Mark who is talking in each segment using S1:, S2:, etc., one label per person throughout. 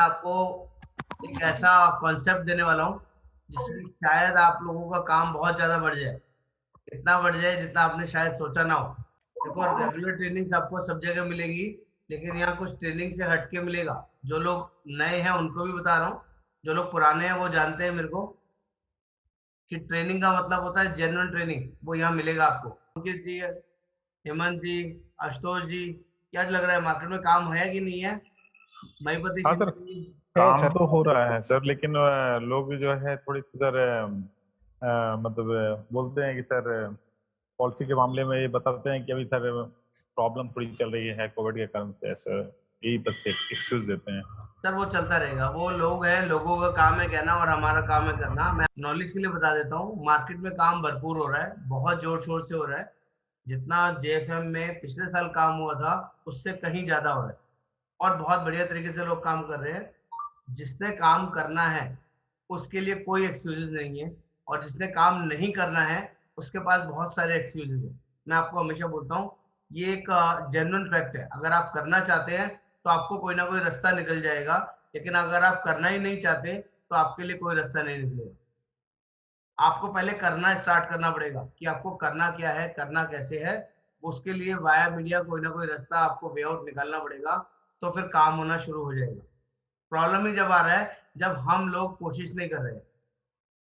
S1: आपको एक ऐसा कॉन्सेप्ट देने वाला हूँ जिसमें शायद आप लोगों का काम बहुत ज्यादा बढ़ जाए, इतना बढ़ जाए जितना आपने शायद सोचा ना हो। देखो, रेगुलर ट्रेनिंग्स आपको सब जगह मिलेगी, लेकिन यहाँ कुछ ट्रेनिंग से हटके मिलेगा। जो लोग नए हैं उनको भी बता रहा हूँ, जो लोग पुराने हैं वो जानते हैं मेरे को कि ट्रेनिंग का मतलब होता है जेन्युइन ट्रेनिंग, वो यहाँ मिलेगा आपको। अंकित जी, हेमंत जी, आशुतोष जी, क्या लग रहा है मार्केट में काम है कि नहीं है? महीपति
S2: हाँ सर,
S1: शिंदे जी।
S2: काम तो हो रहा है सर, लेकिन लोग जो है थोड़ी सी सर मतलब बोलते हैं कि सर पॉलिसी के मामले में ये बताते हैं कि अभी सर प्रॉब्लम थोड़ी चल रही है कोविड के कारण से, सर यही बस एक्सक्यूज देते हैं।
S1: सर वो चलता रहेगा, वो लोग हैं, लोगों का काम है कहना और हमारा काम है करना। मैं नॉलेज के लिए बता देता हूँ, मार्केट में काम भरपूर हो रहा है, बहुत जोर शोर से हो रहा है। जितना जेएफएम में पिछले साल काम हुआ था उससे कहीं ज्यादा हो रहा है, और बहुत बढ़िया तरीके से लोग काम कर रहे हैं। जिसने काम करना है उसके लिए कोई एक्सक्यूजेज नहीं है, और जिसने काम नहीं करना है उसके पास बहुत सारे एक्सक्यूजेज हैं। मैं आपको हमेशा बोलता हूँ, ये एक जेन्युइन फैक्ट है। अगर आप करना चाहते हैं तो आपको कोई ना कोई रास्ता निकल जाएगा, लेकिन अगर आप करना ही नहीं चाहते तो आपके लिए कोई रास्ता नहीं निकलेगा। आपको पहले करना स्टार्ट करना पड़ेगा कि आपको करना क्या है, करना कैसे है। उसके लिए वाया मीडिया कोई ना कोई रास्ता आपको वे आउट निकालना पड़ेगा, तो फिर काम होना शुरू हो जाएगा। प्रॉब्लम ही जब आ रहा है जब हम लोग कोशिश नहीं कर रहे।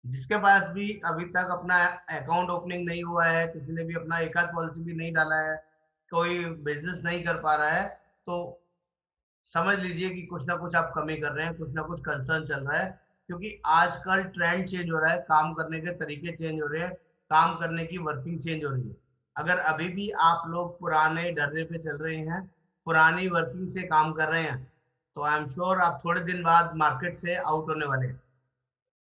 S1: जिसके पास भी अभी तक अपना अकाउंट ओपनिंग नहीं हुआ है, किसी ने भी अपना एक आध पॉलिसी भी नहीं डाला है, कोई बिजनेस नहीं कर पा रहा है, तो समझ लीजिए कि कुछ ना कुछ आप कमी कर रहे हैं, कुछ ना कुछ कंसर्न चल रहा है। क्योंकि आजकल ट्रेंड चेंज हो रहा है, काम करने के तरीके चेंज हो रहे हैं, काम करने की वर्किंग चेंज हो रही है। अगर अभी भी आप लोग पुराने ढर्रे पे चल रहे हैं, पुरानी वर्किंग से काम कर रहे हैं, तो आई एम श्योर आप थोड़े दिन बाद मार्केट से आउट होने वाले हैं।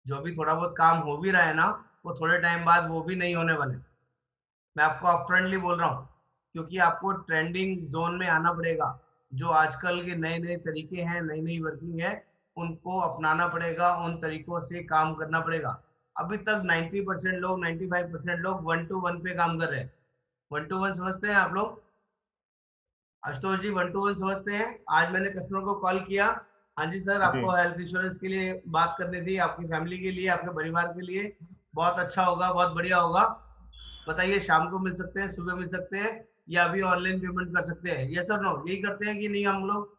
S1: जो भी थोड़ा बहुत काम हो भी रहा है ना, वो थोड़े टाइम बाद वो भी नहीं होने वाले। मैं आपको अपफ्रंटली बोल रहा हूँ, क्योंकि आपको ट्रेंडिंग जोन में आना पड़ेगा। जो आजकल के नए नए तरीके हैं, नई नई वर्किंग है, उनको अपनाना पड़ेगा, उन तरीकों से काम करना पड़ेगा। अभी तक 90% लोग, 95% लोग वन टू वन पे काम कर रहे हैं। वन टू वन समझते हैं आप लोग? आशुतोष जी, वन टू वन समझते हैं? आज मैंने कस्टमर को कॉल किया, हाँ जी सर
S2: जी
S1: आपको हेल्थ इंश्योरेंस के लिए बात करनी थी, आपकी फैमिली के लिए, आपके परिवार के लिए बहुत अच्छा होगा, बहुत बढ़िया होगा। बताइए, शाम को मिल सकते हैं, सुबह मिल सकते हैं, या अभी ऑनलाइन पेमेंट कर सकते हैं? यस और नो, यही करते हैं कि नहीं हम लोग?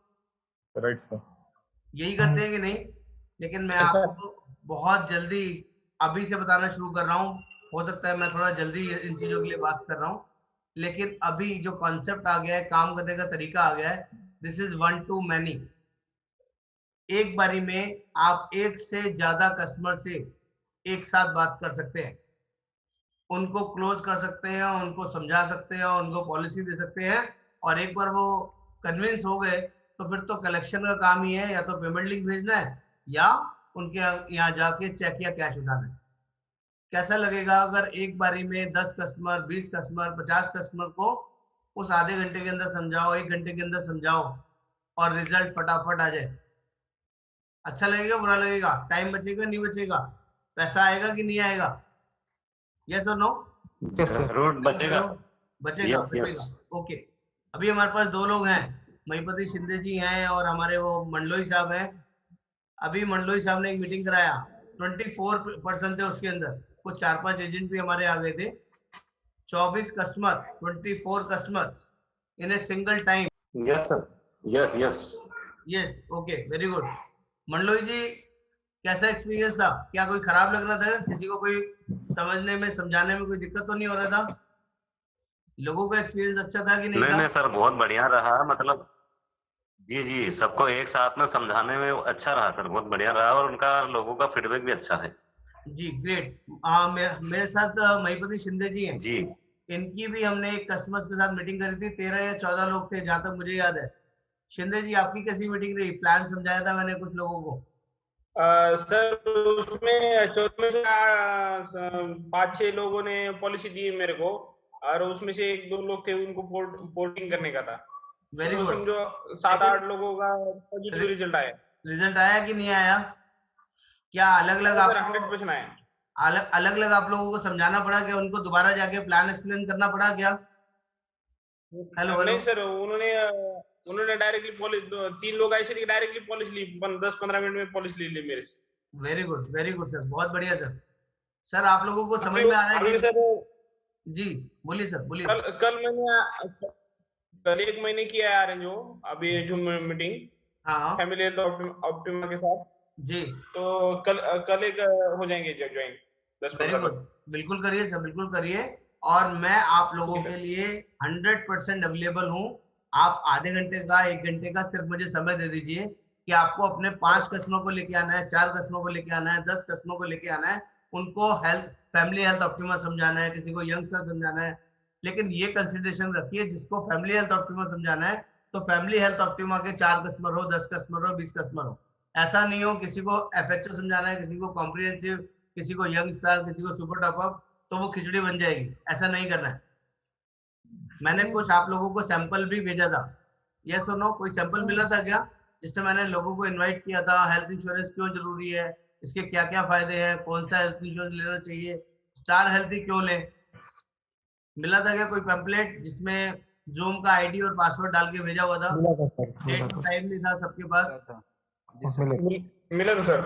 S2: Right sir.
S1: यही करते हैं कि नहीं? लेकिन मैं आपको बहुत जल्दी अभी से बताना शुरू कर रहा हूँ। हो सकता है मैं थोड़ा जल्दी इन चीजों के लिए बात कर रहा हूँ, लेकिन अभी जो कॉन्सेप्ट आ गया है, काम करने का तरीका आ गया है, this is one two many. एक बारी में आप एक से ज्यादा कस्टमर से एक साथ बात कर सकते हैं, उनको क्लोज कर सकते हैं, उनको समझा सकते हैं, उनको पॉलिसी दे सकते हैं। और एक बार वो कन्विंस हो गए तो फिर तो कलेक्शन का काम ही है, या तो पेमेंट लिंक भेजना है या उनके यहाँ जाके चेक या कैश उठाना है। कैसा लगेगा अगर एक बारी में 10 कस्टमर, 20 कस्टमर, 50 कस्टमर को उस आधे घंटे के अंदर समझाओ, एक घंटे के अंदर समझाओ, और रिजल्ट फटाफट आ जाए? अच्छा लगेगा, बुरा लगेगा? टाइम बचेगा, नहीं बचेगा? पैसा आएगा कि नहीं आएगा? यस और नो?
S3: जरूर बचेगा।
S1: बचेगा,
S3: यस यस।
S1: बचेगा। ओके। अभी हमारे पास दो लोग हैं, महीपति शिंदे जी हैं और हमारे वो मंडलोई साहब हैं। अभी मंडलोई साहब ने एक मीटिंग कराया, 24 पर्सन थे उसके अंदर, कुछ 4-5 एजेंट भी हमारे आ गए थे। 24 customer, 24 customer in a single time.
S3: Yes sir. Yes yes.
S1: Yes, okay, very good. Mandloi ji, कैसा एक्सपीरियंस था? क्या कोई खराब लग रहा था? किसी को कोई समझने में, समझाने में कोई दिक्कत तो नहीं हो रहा था? लोगों का एक्सपीरियंस अच्छा था कि नहीं
S3: नहीं
S1: था?
S3: नहीं सर, बहुत बढ़िया रहा, मतलब जी जी, सबको एक साथ में समझाने में अच्छा रहा सर, बहुत बढ़िया रहा, और उनका लोगों का फीडबैक भी अच्छा है।
S1: जी, ग्रेट। मेरे साथ महीपति शिंदे जी हैं।
S3: जी
S1: इनकी भी हमने एक कस्टमर्स के साथ मीटिंग करी थी, 13 या 14 लोग थे जहां तक मुझे याद है। शिंदे जी, आपकी कैसी मीटिंग रही? प्लान समझाया था मैंने कुछ लोगों को।
S4: सर उसमें 14 से 5-6 लोगों ने पॉलिसी दी मेरे को, और उसमें से 1-2 लोग थे उनको पोर्टिंग करने का था।
S1: वेरी
S4: तो
S1: गुड।
S4: समझो 7-8 लोगों का पॉजिटिव रिजल्ट आया।
S1: रिजल्ट आया कि नहीं आया? क्या अलग अलग
S4: सर
S1: आपको
S4: 100% आया।
S1: अलग अलग आप लोगों को समझाना पड़ा? क्या उनको दोबारा जाके प्लान एक्सप्लेन करना पड़ा क्या? Hello hello.
S4: नहीं सर, उन्होंने उन्होंने डायरेक्टली पॉलिसी 3 लोग ऐसे थे डायरेक्टली पॉलिसी ली 10-15 मिनट में पॉलिसी ले ली मेरे से।
S1: वेरी गुड सर, बहुत बढ़िया सर। सर आप लोगों को समझ में आ रहा है
S4: अभी
S1: कि
S4: सर
S1: जी बोलिए सर, बोलिए।
S4: कल 1 महीने किया है अरेंज, वो अभी जूम मीटिंग
S1: हाँ
S4: फैमिली हेल्थ ऑप्टिमा के साथ।
S1: जी,
S4: तो कल एक हो जाएंगे ज्वाइन 10-15
S1: वेरी गुड,
S4: लोग।
S1: बिल्कुल करिए सर, बिल्कुल करिए। और मैं आप लोगों के लिए 100% अवेलेबल हूँ। आप आधे घंटे का 1 घंटे का सिर्फ मुझे समय दे दीजिए कि आपको अपने 5 कस्टमर को लेके आना है, 4 कस्टमर को लेके आना है, 10 कस्टमर को लेके आना है। उनको फैमिली हेल्थ ऑप्टिमा समझाना है, किसी को यंगस्टर समझाना है। लेकिन ये कंसिडरेशन रखिए, जिसको फैमिली हेल्थ ऑप्टिमा समझाना है तो फैमिली हेल्थ ऑप्टिमा के 4 कस्टमर हो, 10 कस्टमर हो, 20 कस्टमर हो। ऐसा नहीं हो किसी को एफएचओ समझाना है, किसी को कॉम्प्रिहेंसिव, किसी को यंग स्टार, किसी को सुपर टॉपअप, तो वो खिचड़ी बन जाएगी। ऐसा नहीं करना है। मैंने कुछ आप लोगों को सैंपल भी भेजा था। ये सुनो, कोई सैंपल मिला था क्या जिसमें मैंने लोगों को इनवाइट किया था? हेल्थ इंश्योरेंस क्यों जरूरी है, इसके क्या क्या फायदे हैं, कौन सा हेल्थ इंश्योरेंस लेना चाहिए, स्टार हेल्थ ही क्यों लें? मिला था क्या कोई पैम्पलेट जिसमें जूम का आईडी और पासवर्ड डाल के भेजा हुआ था? डेट टाइम नहीं था सबके पास।
S4: मिला था sir.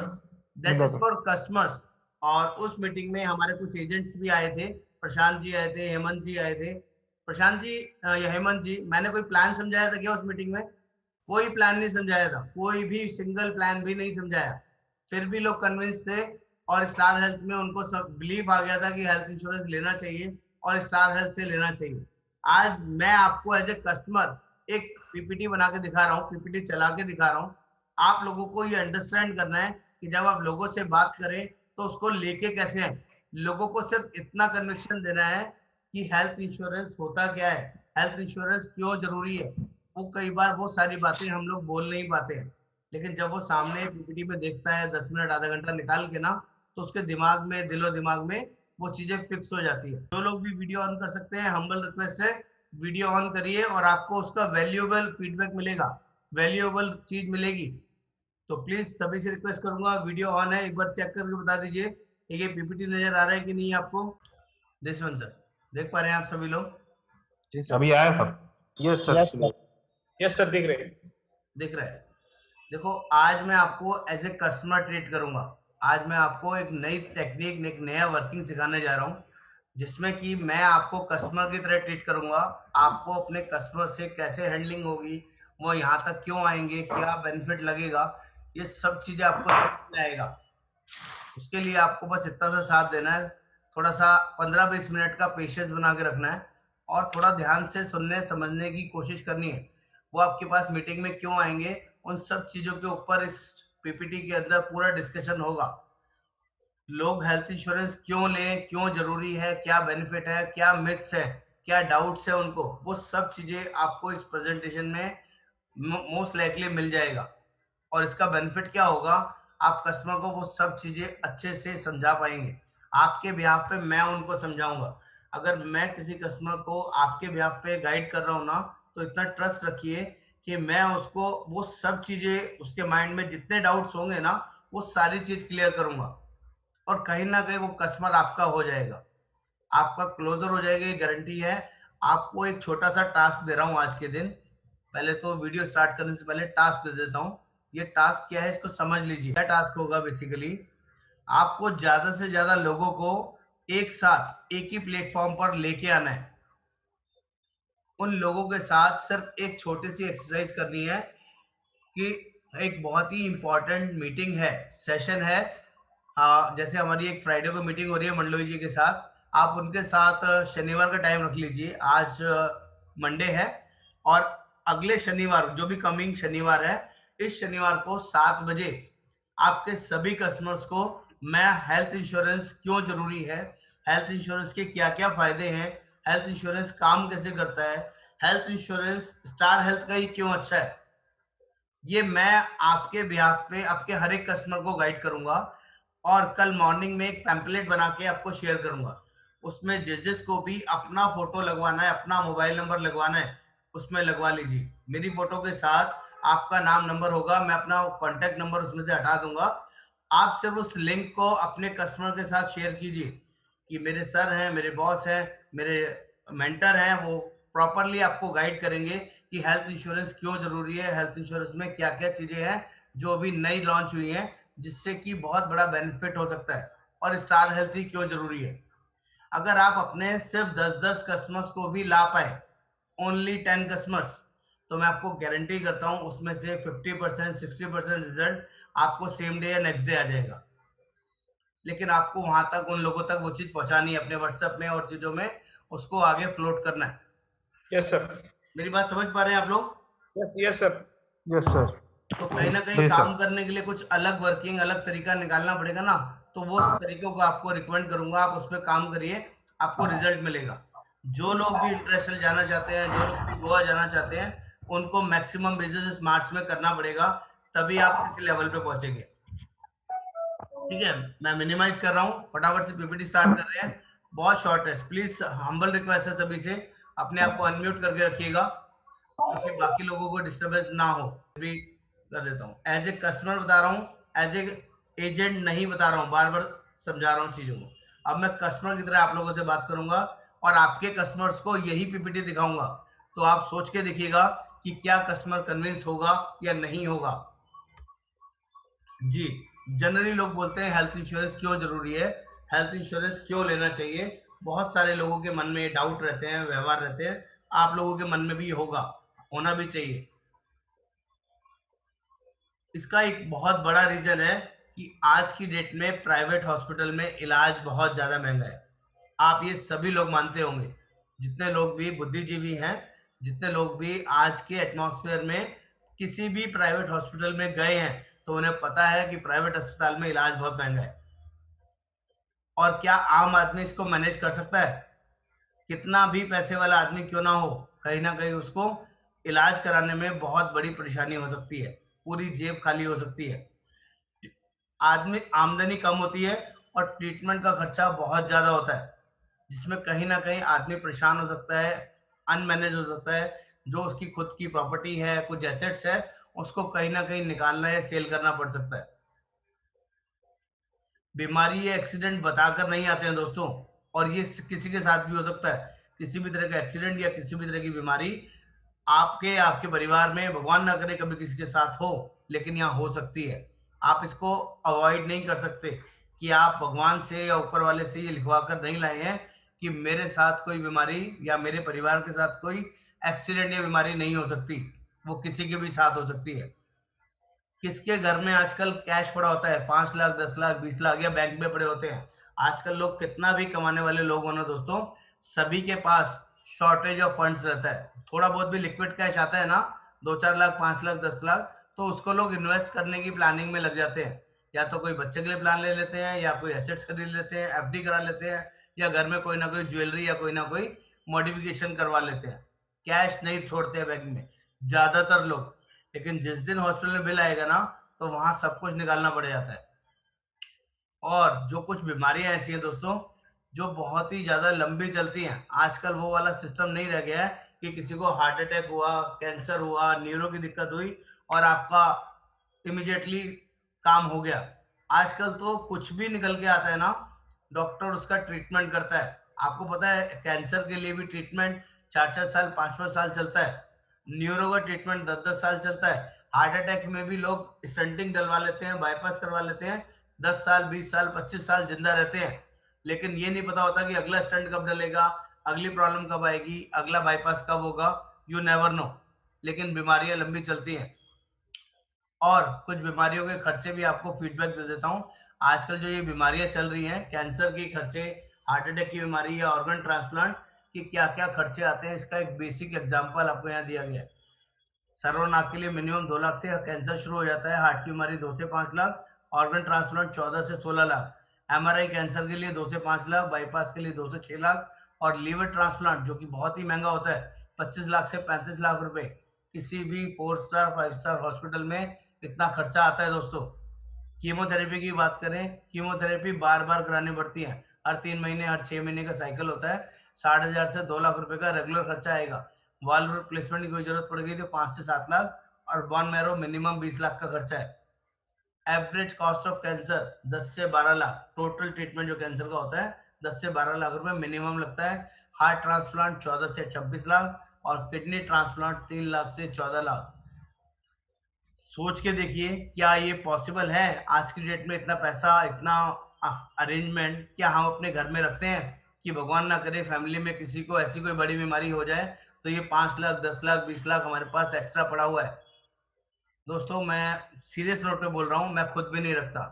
S1: That is for customers. और उस मीटिंग में हमारे कुछ एजेंट्स भी आए थे, प्रशांत जी आए थे, हेमंत जी आए थे। प्रशांत जी या हेमंत जी, मैंने कोई प्लान समझाया था क्या उस मीटिंग में? कोई प्लान नहीं समझाया था, कोई भी सिंगल प्लान भी नहीं समझाया। फिर भी लोग कन्विंस थे और स्टार हेल्थ में उनको सब बिलीव आ गया था कि हेल्थ इंश्योरेंस लेना चाहिए और स्टार हेल्थ से लेना चाहिए। आज मैं आपको एज ए कस्टमर एक पीपीटी बना के दिखा रहा हूँ, पीपीटी चला के दिखा रहा हूँ। आप लोगों को ये अंडरस्टैंड करना है कि जब आप लोगों से बात करें तो उसको लेके कैसे आए। लोगों को सिर्फ इतना कन्विक्शन देना है कि हेल्थ इंश्योरेंस होता क्या है, हेल्थ इंश्योरेंस क्यों जरूरी है। वो कई बार वो सारी बातें हम लोग बोल नहीं पाते हैं, लेकिन जब वो सामने पीपीटी में देखता है 10 मिनट आधा घंटा निकाल के ना, तो उसके दिमाग में, दिलो दिमाग में वो चीजें फिक्स हो जाती है। जो लोग भी वीडियो ऑन कर सकते हैं, हम्बल रिक्वेस्ट है, वीडियो ऑन करिए और आपको उसका वैल्यूएबल फीडबैक मिलेगा, वैल्यूएबल चीज मिलेगी। तो प्लीज सभी से रिक्वेस्ट करूंगा, वीडियो ऑन है, एक बार चेक करके बता दीजिए ये पीपीटी नजर आ रहा है कि नहीं आपको? दिस वन सर, देख पा रहे हैं आप सभी लोग?
S2: अभी आया सर?
S4: यस सर, दिख रहे।
S1: दिख रहा है। देखो, आज मैं आपको एज ए कस्टमर ट्रीट करूंगा। आज मैं आपको एक नई टेक्निक, एक नया वर्किंग सिखाने जा रहा हूँ, जिसमें कि मैं आपको कस्टमर की तरह ट्रीट करूंगा। आपको अपने कस्टमर से कैसे हैंडलिंग होगी, वो यहाँ तक क्यों आएंगे, क्या बेनिफिट लगेगा, ये सब चीजें आपको समझ में आएगा। उसके लिए आपको बस इतना सा साथ देना है, थोड़ा सा 15-20 मिनट का पेशेंस बना के रखना है और थोड़ा ध्यान से सुनने समझने की कोशिश करनी है। वो आपके पास मीटिंग में क्यों आएंगे, उन सब चीजों के ऊपर इस पीपीटी के अंदर पूरा डिस्कशन होगा। लोग हेल्थ इंश्योरेंस क्यों लें, क्यों जरूरी है, क्या बेनिफिट है, क्या मिथ्स है, क्या डाउट्स है उनको, वो सब चीजें आपको इस प्रेजेंटेशन में मोस्ट लाइकली मिल जाएगा। और इसका बेनिफिट क्या होगा, आप कस्टमर को वो सब चीजें अच्छे से समझा पाएंगे। आपके बिहाफ पे मैं उनको समझाऊंगा। अगर मैं किसी कस्टमर को आपके बिहाफ पे गाइड कर रहा हूँ ना, तो इतना ट्रस्ट रखिए कि मैं उसको वो सब चीजें, उसके माइंड में जितने डाउट्स होंगे ना, वो सारी चीज क्लियर करूंगा और कहीं ना कहीं वो कस्टमर आपका हो जाएगा, आपका क्लोजर हो जाएगा, ये गारंटी है। आपको एक छोटा सा टास्क दे रहा हूँ आज के दिन। पहले तो वीडियो स्टार्ट करने से पहले टास्क दे देता हूँ। ये टास्क क्या है, इसको समझ लीजिए। क्या टास्क होगा? बेसिकली आपको ज्यादा से ज्यादा लोगों को एक साथ एक ही प्लेटफॉर्म पर लेके आना है। उन लोगों के साथ सिर्फ एक छोटी सी एक्सरसाइज करनी है कि एक बहुत ही इंपॉर्टेंट मीटिंग है, सेशन है। जैसे हमारी एक फ्राइडे को मीटिंग हो रही है मंडलोई जी के साथ, आप उनके साथ शनिवार का टाइम रख लीजिए। आज मंडे है और अगले शनिवार, जो भी कमिंग शनिवार है, इस शनिवार को 7 बजे आपके सभी कस्टमर्स को मैं हेल्थ इंश्योरेंस क्यों जरूरी है, हेल्थ इंश्योरेंस के क्या क्या फायदे हैं, हेल्थ इंश्योरेंस काम कैसे करता है, हेल्थ इंश्योरेंस स्टार हेल्थ का ही क्यों अच्छा है, ये मैं आपके बिहाफ पे आपके हर एक कस्टमर को गाइड करूंगा। और कल मॉर्निंग में एक पैम्पलेट बना के आपको शेयर करूंगा। उसमें जिस को भी अपना फोटो लगवाना है, अपना मोबाइल नंबर लगवाना है, उसमें लगवा लीजिए। मेरी फोटो के साथ आपका नाम, नंबर होगा, मैं अपना कॉन्टेक्ट नंबर उसमें से हटा दूंगा। आप सिर्फ उस लिंक को अपने कस्टमर के साथ शेयर कीजिए कि मेरे सर हैं, मेरे बॉस हैं, मेरे मेंटर हैं, वो प्रॉपरली आपको गाइड करेंगे कि हेल्थ इंश्योरेंस क्यों जरूरी है, हेल्थ इंश्योरेंस में क्या क्या चीजें हैं जो अभी नई लॉन्च हुई हैं जिससे कि बहुत बड़ा बेनिफिट हो सकता है, और स्टार हेल्थ ही क्यों जरूरी है। अगर आप अपने सिर्फ 10-10 कस्टमर्स को भी ला पाए, ओनली 10 कस्टमर्स, तो मैं आपको गारंटी करता हूं उसमें से 50% 60% रिजल्ट आपको सेम डे या नेक्स्ट डे आ जाएगा। लेकिन आपको वहां तक, उन लोगों तक वो चीज पहुंचानी है अपने व्हाट्सएप में और चीजों में, उसको आगे फ्लोट करना है।
S4: Yes sir.
S1: मेरी बात समझ पा रहे हैं आप लोग?
S4: Yes yes sir.
S5: Yes sir.
S1: तो कहीं ना कहीं
S5: जी सर।
S1: काम करने के लिए कुछ अलग वर्किंग, अलग तरीका निकालना पड़ेगा ना, तो वो उस तरीकों को आपको रिकमेंड करूंगा, आप उस पर काम करिए, आपको रिजल्ट मिलेगा। जो लोग भी इंटरनेशनल जाना चाहते हैं, जो लोग भी गोवा जाना चाहते हैं, उनको मैक्सिमम बिजनेस मार्च में करना पड़ेगा, तभी आप किसी लेवल पे पहुंचेंगे। ठीक है, मैं मिनिमाइज कर रहा हूँ, फटाफट से पीपीटी स्टार्ट कर रहे हैं। बहुत शॉर्ट है, प्लीज हम्बल रिक्वेस्ट है सभी से, अपने आप को अनम्यूट करके रखिएगा ताकि बाकी लोगों को डिस्टरबेंस ना हो। भी कर देता हूँ, एज ए कस्टमर बता रहा हूँ, एज ए एजेंट नहीं बता रहा हूँ, बार बार समझा रहा हूँ चीजों को। अब मैं कस्टमर की तरह आप लोगों से बात करूंगा और आपके कस्टमर्स को यही पीपीटी दिखाऊंगा, तो आप सोच के देखिएगा कि क्या कस्टमर कन्विंस होगा या नहीं होगा। जी, जनरली लोग बोलते हैं हेल्थ इंश्योरेंस क्यों जरूरी है, हेल्थ इंश्योरेंस क्यों लेना चाहिए। बहुत सारे लोगों के मन में डाउट रहते हैं, व्यवहार रहते हैं, आप लोगों के मन में भी होगा, होना भी चाहिए। इसका एक बहुत बड़ा रीजन है कि आज की डेट में प्राइवेट हॉस्पिटल में इलाज बहुत ज्यादा महंगा है। आप ये सभी लोग मानते होंगे, जितने लोग भी बुद्धिजीवी हैं, जितने लोग भी आज के एटमॉस्फेयर में किसी भी प्राइवेट हॉस्पिटल में गए हैं, तो उन्हें पता है कि प्राइवेट अस्पताल में इलाज बहुत महंगा है। और क्या आम आदमी इसको मैनेज कर सकता है? कितना भी पैसे वाला आदमी क्यों ना हो, कहीं ना कहीं उसको इलाज कराने में बहुत बड़ी परेशानी हो सकती है, पूरी जेब खाली हो सकती है। आदमी आमदनी कम होती है और ट्रीटमेंट का खर्चा बहुत ज्यादा होता है, जिसमें कहीं ना कहीं आदमी परेशान हो सकता है, अनमैनेज हो सकता है। जो उसकी खुद की प्रॉपर्टी है, कुछ एसेट्स है, उसको कहीं ना कहीं निकालना या सेल करना पड़ सकता है। बीमारी या एक्सीडेंट बताकर नहीं आते हैं दोस्तों, और ये किसी के साथ भी हो सकता है। किसी भी तरह का एक्सीडेंट या किसी भी तरह की बीमारी आपके आपके परिवार में, भगवान ना करे कभी किसी के साथ हो, लेकिन यहाँ हो सकती है। आप इसको अवॉइड नहीं कर सकते कि आप भगवान से या ऊपर वाले से ये लिखवा कर नहीं लाए हैं कि मेरे साथ कोई बीमारी या मेरे परिवार के साथ कोई एक्सीडेंट या बीमारी नहीं हो सकती। वो किसी के भी साथ हो सकती है। किसके घर में आजकल कैश पड़ा होता है, 5 लाख 10 लाख 20 लाख, या बैंक में पड़े होते हैं। आजकल लोग कितना भी कमाने वाले लोग हो ना दोस्तों, सभी के पास शॉर्टेज ऑफ फंड्स रहता है। थोड़ा बहुत भी लिक्विड कैश आता है ना, 2-4 लाख 5 लाख 10 लाख, तो उसको लोग इन्वेस्ट करने की प्लानिंग में लग जाते हैं। या तो कोई बच्चे के लिए प्लान ले लेते हैं, या कोई एसेट्स खरीद लेते हैं, एफडी करा लेते हैं, या घर में कोई ना कोई ज्वेलरी या कोई ना कोई मॉडिफिकेशन करवा लेते हैं। कैश नहीं छोड़ते बैंक में ज्यादातर लोग, लेकिन जिस दिन हॉस्पिटल में बिल आएगा ना, तो वहां सब कुछ निकालना पड़ जाता है। और जो कुछ बीमारियां ऐसी हैं दोस्तों जो बहुत ही ज्यादा लंबी चलती हैं, आजकल वो वाला सिस्टम नहीं रह गया है कि किसी को हार्ट अटैक हुआ, कैंसर हुआ, न्यूरो की दिक्कत हुई और आपका इमिडिएटली काम हो गया। आजकल तो कुछ भी निकल के आता है ना, डॉक्टर उसका ट्रीटमेंट करता है। आपको पता है कैंसर के लिए भी ट्रीटमेंट 4-4 साल 5-5 साल चलता है, न्यूरो का ट्रीटमेंट 10-10 साल चलता है, हार्ट अटैक में भी लोग स्टंटिंग डलवा लेते हैं, बाईपास करवा लेते हैं, 10 साल 20 साल 25 साल जिंदा रहते हैं। लेकिन ये नहीं पता होता कि अगला स्टंट कब डलेगा, अगली प्रॉब्लम कब आएगी, अगला बाईपास कब होगा, यू नेवर नो। लेकिन बीमारियां लंबी चलती हैं, और कुछ बीमारियों के खर्चे भी आपको फीडबैक दे देता हूँ। आजकल जो ये बीमारियां चल रही हैं, कैंसर के खर्चे, हार्ट अटैक की बीमारी या ऑर्गन ट्रांसप्लांट कि क्या क्या खर्चे आते हैं, इसका एक बेसिक एग्जांपल आपको यहाँ दिया गया है। सर्वनाक के लिए मिनिमम 2 लाख से कैंसर शुरू हो जाता है, हार्ट की बीमारी 2 से 5 लाख, ऑर्गन ट्रांसप्लांट 14 से 16 लाख, एमआरआई कैंसर के लिए 2 से 5 लाख, बाईपास के लिए 2 से 6 लाख, और लीवर ट्रांसप्लांट जो कि बहुत ही महंगा होता है 25 लाख से 35 लाख रुपए। किसी भी 4 स्टार 5 स्टार हॉस्पिटल में इतना खर्चा आता है दोस्तों। कीमोथेरेपी की बात करें, कीमोथेरेपी बार बार करानी पड़ती है, हर 3 महीने हर 6 महीने का साइकिल होता है। 60,000 से 2 लाख रुपए का रेगुलर खर्चा आएगा। वाल्व रिप्लेसमेंट की कोई जरूरत पड़ेगी तो 5 से 7 लाख, और बोन मैरो मिनिमम 20 लाख का खर्चा है। एवरेज कॉस्ट ऑफ कैंसर 10 से 12 लाख, टोटल ट्रीटमेंट जो कैंसर का होता है 10 से 12 लाख रुपए मिनिमम लगता है। हार्ट ट्रांसप्लांट 14 से 26 लाख, और किडनी ट्रांसप्लांट 3 लाख से 14 लाख। सोच के देखिए, क्या ये पॉसिबल है? आज की डेट में इतना पैसा, इतना अरेंजमेंट क्या हम अपने घर में रखते हैं? कि भगवान ना करे फैमिली में किसी को ऐसी कोई बड़ी बीमारी हो जाए तो ये 5 लाख, 10 लाख, 20 लाख हमारे पास एक्स्ट्रा पड़ा हुआ है। दोस्तों, मैं सीरियस नोट पे बोल रहा हूँ, मैं खुद भी नहीं रखता,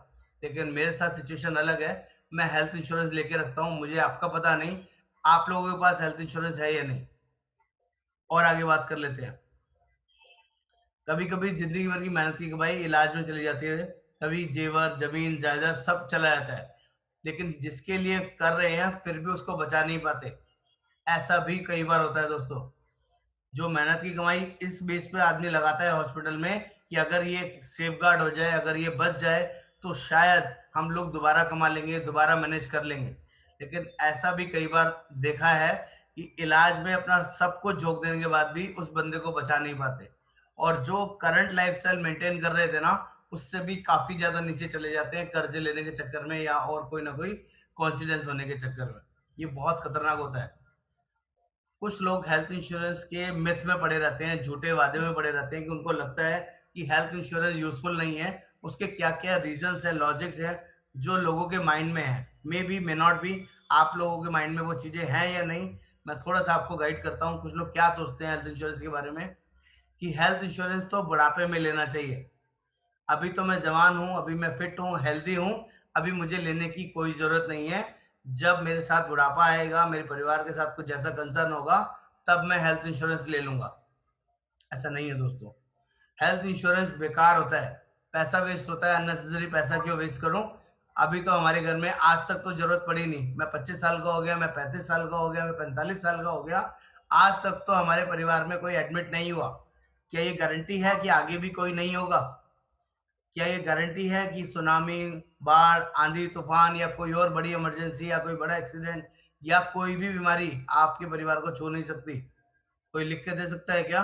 S1: लेकिन मेरे साथ सिचुएशन अलग है। मैं हेल्थ इंश्योरेंस लेके रखता हूँ। मुझे आपका पता नहीं आप लोगों के पास हेल्थ इंश्योरेंस है या नहीं। और आगे बात कर लेते हैं। कभी कभी जिंदगी भर की मेहनत की कमाई इलाज में चली जाती है, कभी जेवर, जमीन, जायदाद सब चला जाता है, लेकिन जिसके लिए कर रहे हैं फिर भी उसको बचा नहीं पाते। ऐसा भी कई बार होता है दोस्तों। जो मेहनत की कमाई इस बेस पे आदमी लगाता है हॉस्पिटल में कि अगर ये सेफगार्ड हो जाए, अगर ये बच जाए तो शायद हम लोग दोबारा कमा लेंगे, दोबारा मैनेज कर लेंगे। लेकिन ऐसा भी कई बार देखा है कि इलाज में अपना सब कुछ झोंक देने के बाद भी उस बंदे को बचा नहीं पाते, और जो करंट लाइफस्टाइल मेंटेन कर रहे थे ना, उससे भी काफी ज्यादा नीचे चले जाते हैं कर्जे लेने के चक्कर में या और कोई ना कोई कॉन्सिडेंस होने के चक्कर में। ये बहुत खतरनाक होता है। कुछ लोग हेल्थ इंश्योरेंस के मिथ में पड़े रहते हैं, झूठे वादे में पड़े रहते हैं कि उनको लगता है कि हेल्थ इंश्योरेंस यूजफुल नहीं है। उसके क्या क्या रीजंस है, लॉजिक्स है, जो लोगों के माइंड में है। May be, may not be, आप लोगों के माइंड में वो चीजें हैं या नहीं। मैं थोड़ा सा आपको गाइड करता हूँ कुछ लोग क्या सोचते हैं हेल्थ इंश्योरेंस के बारे में। कि हेल्थ इंश्योरेंस तो बुढ़ापे में लेना चाहिए। अभी तो मैं जवान हूँ, अभी मैं फिट हूँ, हेल्दी हूँ, अभी मुझे लेने की कोई जरूरत नहीं है। जब मेरे साथ बुढ़ापा आएगा, मेरे परिवार के साथ कुछ ऐसा कंसर्न होगा, तब मैं हेल्थ इंश्योरेंस ले लूंगा। ऐसा नहीं है दोस्तों। हेल्थ इंश्योरेंस बेकार होता है, पैसा वेस्ट होता है। अननेसेसरी पैसा क्यों वेस्ट करूं? अभी तो हमारे घर में आज तक तो जरूरत पड़ी नहीं। मैं 25 साल का हो गया, मैं 35 साल का हो गया, मैं 45 साल का हो गया, आज तक तो हमारे परिवार में कोई एडमिट नहीं हुआ। क्या ये गारंटी है कि आगे भी कोई नहीं होगा? क्या ये गारंटी है कि सुनामी, बाढ़, आंधी तूफान या कोई और बड़ी इमरजेंसी या कोई बड़ा एक्सीडेंट या कोई भी बीमारी आपके परिवार को छू नहीं सकती? कोई लिख के दे सकता है क्या?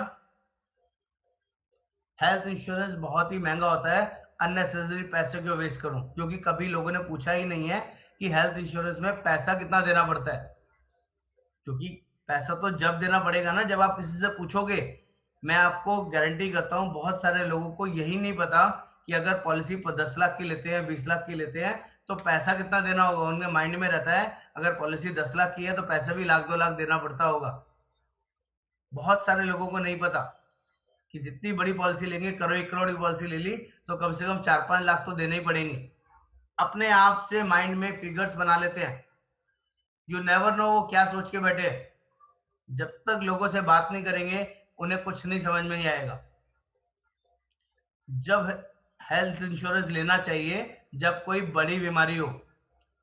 S1: हेल्थ इंश्योरेंस बहुत ही महंगा होता है। अननेसेसरी पैसे क्यों वेस्ट करूं? क्योंकि कभी लोगों ने पूछा ही नहीं है कि हेल्थ इंश्योरेंस में पैसा कितना देना पड़ता है। क्योंकि पैसा तो जब देना पड़ेगा ना, जब आप किसी से पूछोगे। मैं आपको गारंटी करता हूँ बहुत सारे लोगों को यही नहीं पता कि अगर पॉलिसी 10 लाख की लेते हैं, 20 लाख की लेते हैं, तो पैसा कितना देना होगा। उनके माइंड में रहता है अगर पॉलिसी 10 लाख की है तो पैसा भी 1 लाख 2 लाख देना पड़ता होगा। बहुत सारे लोगों को नहीं पता कि जितनी बड़ी पॉलिसी लेंगे, करोड़ 1 करोड़ की पॉलिसी ले ली तो कम से कम 4-5 लाख तो देने ही पड़ेंगे। अपने आप से माइंड में फिगर्स बना लेते हैं। यू नेवर नो वो क्या सोच के बैठे। जब तक लोगों से बात नहीं करेंगे उन्हें कुछ नहीं समझ में नहीं आएगा। जब हेल्थ इंश्योरेंस लेना चाहिए जब कोई बड़ी बीमारी हो,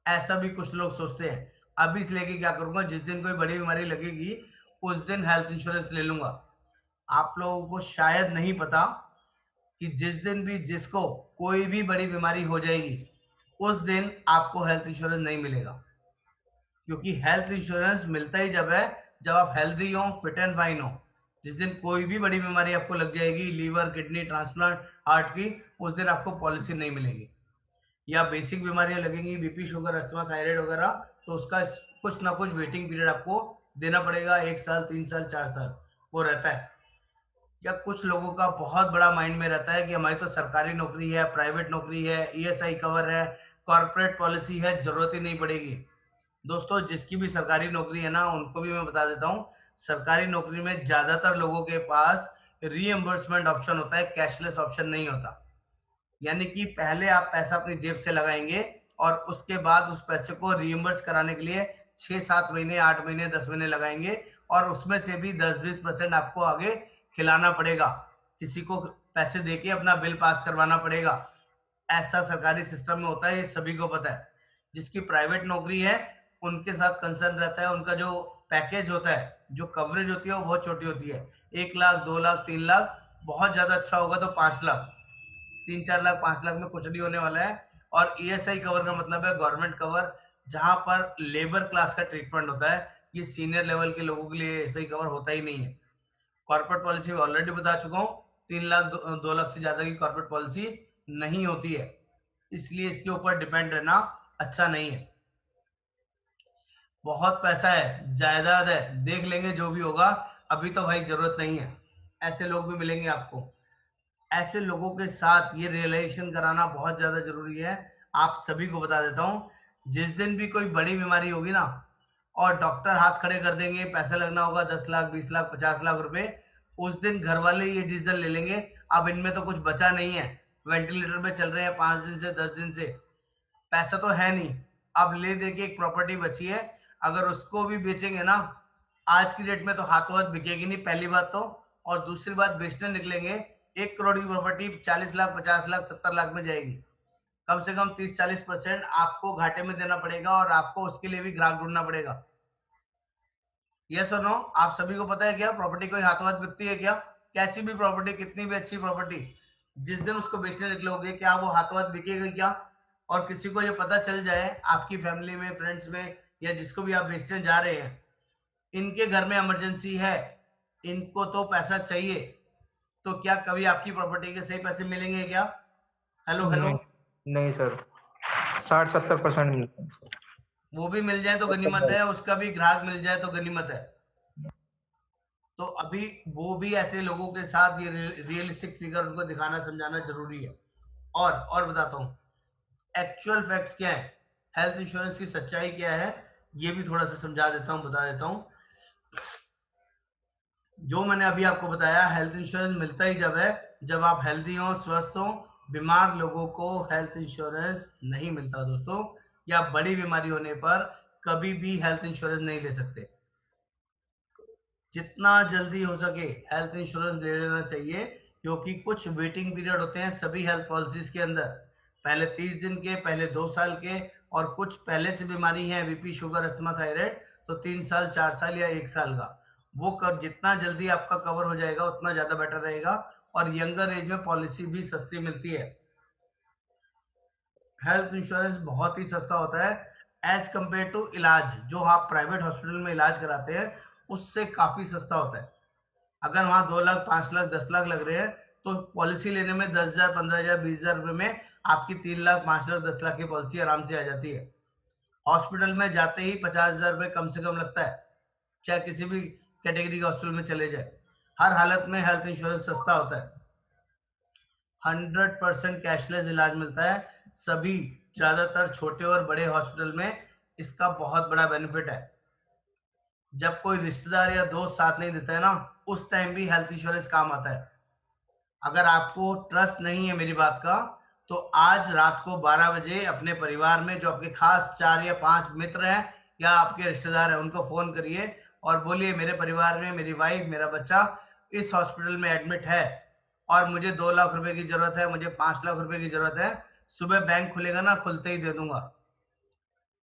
S1: ऐसा भी कुछ लोग सोचते हैं। अभी से लेके क्या करूंगा, जिस दिन कोई बड़ी बीमारी लगेगी उस दिन हेल्थ इंश्योरेंस ले लूंगा। आप लोगों को शायद नहीं पता कि जिस दिन भी जिसको कोई भी बड़ी बीमारी हो जाएगी उस दिन आपको हेल्थ इंश्योरेंस नहीं मिलेगा। क्योंकि हेल्थ इंश्योरेंस मिलता ही जब है जब आप हेल्दी हो, फिट एंड फाइन हो। जिस दिन कोई भी बड़ी बीमारी आपको लग जाएगी, लीवर, किडनी ट्रांसप्लांट, हार्ट की, उस दिन आपको पॉलिसी नहीं मिलेगी। या बेसिक बीमारियां लगेंगी, बीपी, शुगर, अस्थमा, थायराइड वगैरह, तो उसका कुछ ना कुछ वेटिंग पीरियड आपको देना पड़ेगा। 1 साल, 3 साल, 4 साल वो रहता है। या कुछ लोगों का बहुत बड़ा माइंड में रहता है कि हमारी तो सरकारी नौकरी है, प्राइवेट नौकरी है, ईएसआई कवर है, कॉर्पोरेट पॉलिसी है, जरूरत ही नहीं पड़ेगी। दोस्तों, जिसकी भी सरकारी नौकरी है ना, उनको भी मैं बता देता हूँ, सरकारी नौकरी में ज्यादातर लोगों के पास रीएम्बर्समेंट ऑप्शन होता है, कैशलेस ऑप्शन नहीं होता। यानी कि पहले आप पैसा अपनी जेब से लगाएंगे और उसके बाद उस पैसे को रीइंबर्स कराने के लिए 6-7 महीने, 8 महीने, 10 महीने लगाएंगे, और उसमें से भी 10-20% आपको आगे खिलाना पड़ेगा। किसी को पैसे देके अपना बिल पास करवाना पड़ेगा। ऐसा सरकारी सिस्टम में होता है, ये सभी को पता है। जिसकी प्राइवेट नौकरी है उनके साथ कंसर्न रहता है, उनका जो पैकेज होता है, जो कवरेज होती है वो बहुत छोटी होती है। 1 लाख, 2 लाख, 3 लाख, बहुत ज्यादा अच्छा होगा तो 5 लाख। 3-4 लाख, 5 लाख में कुछ नहीं होने वाला है। और ईएसआई कवर का मतलब है गवर्नमेंट कवर, जहां पर लेबर क्लास का ट्रीटमेंट होता है। ये सीनियर लेवल के लोगों के लिए ईएसआई कवर होता ही नहीं है। कॉर्पोरेट पॉलिसी ऑलरेडी बता चुका हूँ, 3 लाख 2 लाख से ज्यादा की कॉर्पोरेट पॉलिसी नहीं होती है, इसलिए इसके ऊपर डिपेंड रहना अच्छा नहीं है। बहुत पैसा है, जायदाद है, देख लेंगे जो भी होगा। अभी तो भाई जरूरत नहीं है। ऐसे लोग भी मिलेंगे आपको। ऐसे लोगों के साथ ये रियलाइजेशन कराना बहुत ज्यादा जरूरी है। आप सभी को बता देता हूँ, जिस दिन भी कोई बड़ी बीमारी होगी ना और डॉक्टर हाथ खड़े कर देंगे, पैसा लगना होगा 10 लाख 20 लाख 50 लाख रुपए, उस दिन घर वाले ये डिसीजन ले लेंगे अब इनमें तो कुछ बचा नहीं है, वेंटिलेटर पे चल रहे हैं 5 दिन से 10 दिन से, पैसा तो है नहीं, अब ले दे के एक प्रॉपर्टी बची है, अगर उसको भी बेचेंगे ना आज की डेट में तो हाथों हाथ बिकेगी नहीं, पहली बात तो। और दूसरी बात, बेचने निकलेंगे 1 करोड़ की प्रॉपर्टी 40 लाख 50 लाख 70 लाख में जाएगी। कम से कम 30-40% आपको घाटे में देना पड़ेगा और आपको उसके लिए भी ग्राहक ढूंढना पड़ेगा। यस और नो? आप सभी को पता है क्या प्रॉपर्टी कोई हाथों हाथ बिकती है क्या? कैसी भी प्रॉपर्टी, कितनी भी अच्छी प्रॉपर्टी, जिस दिन उसको बेचने निकलोगे क्या वो हाथों हाथ बिकेगा क्या? और किसी को ये पता चल जाए आपकी फैमिली में, फ्रेंड्स में, या जिसको भी आप बेचने जा रहे हैं, इनके घर में इमरजेंसी है, इनको तो पैसा चाहिए, तो क्या कभी आपकी प्रॉपर्टी के सही पैसे मिलेंगे क्या? Hello hello?
S5: नहीं सर, 60-70% मिलते हैं।
S1: वो भी मिल जाए तो गनीमत है, उसका भी ग्राहक मिल जाए तो गनीमत है। तो अभी वो भी ऐसे लोगों के साथ ये रियलिस्टिक फिगर उनको दिखाना समझाना जरूरी है। और बताता हूँ एक्चुअल फैक्ट्स क्या है, हेल्थ इंश्योरेंस की सच्चाई क्या है, ये भी थोड़ा सा समझा देता हूँ, बता देता हूँ। जो मैंने अभी आपको बताया, हेल्थ इंश्योरेंस मिलता ही जब है जब आप हेल्दी हो, स्वस्थ हो। बीमार लोगों को हेल्थ इंश्योरेंस नहीं मिलता दोस्तों, या बड़ी बीमारी होने पर कभी भी हेल्थ इंश्योरेंस नहीं ले सकते। जितना जल्दी हो सके हेल्थ इंश्योरेंस ले लेना चाहिए, क्योंकि कुछ वेटिंग पीरियड होते हैं सभी हेल्थ पॉलिसीज के अंदर, पहले 30 दिन के, पहले 2 साल के, और कुछ पहले से बीमारी है बीपी शुगर अस्थमा थायराइड तो 3 साल 4 साल या 1 साल का, वो जितना जल्दी आपका कवर हो जाएगा उतना ज्यादा बेटर रहेगा। और यंगर एज में पॉलिसी भी सस्ती मिलती है। हेल्थ इंश्योरेंस बहुत ही सस्ता होता है एज कंपेयर टू इलाज, जो आप प्राइवेट हॉस्पिटल में इलाज कराते हैं उससे काफी सस्ता होता है। अगर वहां 2 लाख 5 लाख 10 लाख लग रहे हैं तो पॉलिसी लेने में 10,000 15,000 20,000 रुपए में आपकी 3 लाख 5 लाख 10 लाख की पॉलिसी आराम से आ जाती है। हॉस्पिटल में जाते ही 50,000 रुपए कम से कम लगता है, चाहे किसी भी कैटेगरी के हॉस्पिटल में चले जाए। हर हालत में हेल्थ इंश्योरेंस सस्ता होता है। 100% कैशलेस इलाज मिलता है सभी, ज्यादातर छोटे और बड़े हॉस्पिटल में इसका बहुत बड़ा बेनिफिट है। जब कोई रिश्तेदार या दोस्त साथ नहीं देता है ना, उस टाइम भी हेल्थ इंश्योरेंस काम आता है। अगर आपको ट्रस्ट नहीं है मेरी बात का, तो आज रात को 12 बजे अपने परिवार में जो आपके खास 4 या 5 मित्र हैं या आपके रिश्तेदार हैं उनको फोन करिए और बोलिए मेरे परिवार में मेरी वाइफ, मेरा बच्चा इस हॉस्पिटल में एडमिट है और मुझे 2 लाख रुपए की जरूरत है, मुझे 5 लाख रुपए की जरूरत है, सुबह बैंक खुलेगा ना, खुलते ही दे दूंगा।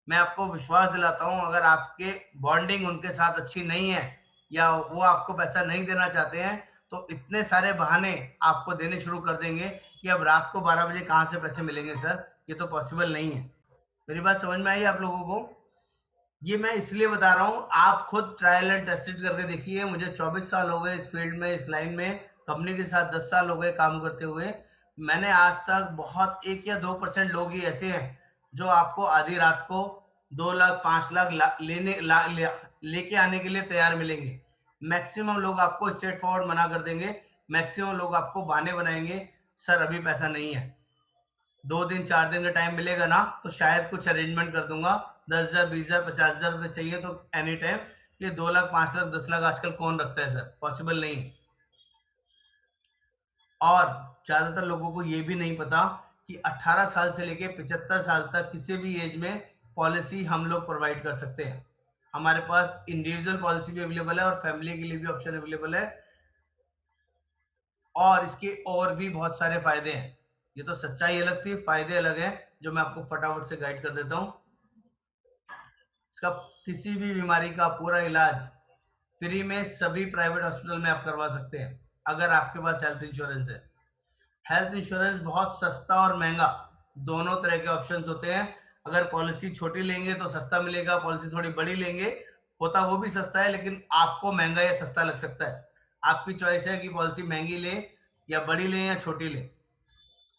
S1: मैं आपको विश्वास दिलाता हूं, अगर आपके बॉन्डिंग उनके साथ अच्छी नहीं है या वो आपको पैसा नहीं देना चाहते हैं तो इतने सारे बहाने आपको देने शुरू कर देंगे कि अब रात को 12 बजे कहाँ से पैसे मिलेंगे सर, ये तो पॉसिबल नहीं है। मेरी बात समझ में आई आप लोगों को? ये मैं इसलिए बता रहा हूँ, आप खुद ट्रायल एंड टेस्टेड करके देखिए। मुझे 24 साल हो गए इस फील्ड में, इस लाइन में, कंपनी के साथ 10 साल हो गए काम करते हुए। मैंने आज तक बहुत 1 या 2% लोग ही ऐसे हैं जो आपको आधी रात को 2 लाख 5 लाख लेके आने के लिए तैयार मिलेंगे। मैक्सिमम लोग आपको स्ट्रेट फॉरवर्ड मना कर देंगे, मैक्सिमम लोग आपको बहाने बनाएंगे, सर अभी पैसा नहीं है, 2 दिन 4 दिन का टाइम मिलेगा ना तो शायद कुछ अरेंजमेंट कर दूंगा, 10,000 20,000 50,000 रुपये चाहिए तो एनी टाइम। ये 2 लाख 5 लाख 10 लाख आजकल कौन रखता है सर, पॉसिबल नहीं है। और ज्यादातर लोगों को ये भी नहीं पता कि 18 साल से लेके 75 साल तक किसी भी एज में पॉलिसी हम लोग प्रोवाइड कर सकते हैं। हमारे पास इंडिविजुअल पॉलिसी भी अवेलेबल है और फैमिली के लिए भी ऑप्शन अवेलेबल है, और इसके और भी बहुत सारे फायदे हैं। ये तो सच्चाई अलग थी, फायदे अलग हैं, जो मैं आपको फटाफट से गाइड कर देता हूं। इसका किसी भी बीमारी का पूरा इलाज फ्री में सभी प्राइवेट हॉस्पिटल में आप करवा सकते हैं अगर आपके पास हेल्थ इंश्योरेंस है। हेल्थ इंश्योरेंस बहुत सस्ता और महंगा दोनों तरह के ऑप्शंस होते हैं। अगर पॉलिसी छोटी लेंगे तो सस्ता मिलेगा, पॉलिसी थोड़ी बड़ी लेंगे होता वो भी सस्ता है, लेकिन आपको महंगा या सस्ता लग सकता है। आपकी चॉइस है कि पॉलिसी महंगी लें या बड़ी लें या छोटी लें।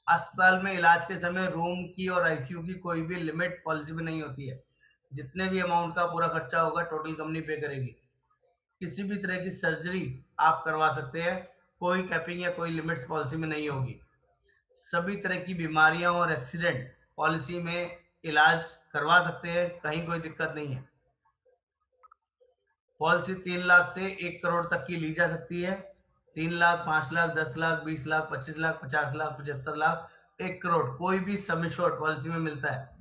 S1: अस्पताल में इलाज के समय रूम की और आईसीयू की कोई भी लिमिट पॉलिसी में नहीं होती है। जितने भी अमाउंट का पूरा खर्चा होगा टोटल कंपनी पे करेगी। किसी भी तरह की सर्जरी आप करवा सकते हैं, कोई कैपिंग या कोई लिमिट्स पॉलिसी में नहीं होगी। सभी तरह की बीमारियां और एक्सीडेंट पॉलिसी में इलाज करवा सकते हैं, कहीं कोई दिक्कत नहीं है। पॉलिसी 3 लाख से 1 करोड़ तक की ली जा सकती है। 3 लाख, 5 लाख, 10 लाख, 20 लाख, 25 लाख, 50 लाख, 75 लाख, 1 करोड़, कोई भी सम एश्योर्ड पॉलिसी में मिलता है।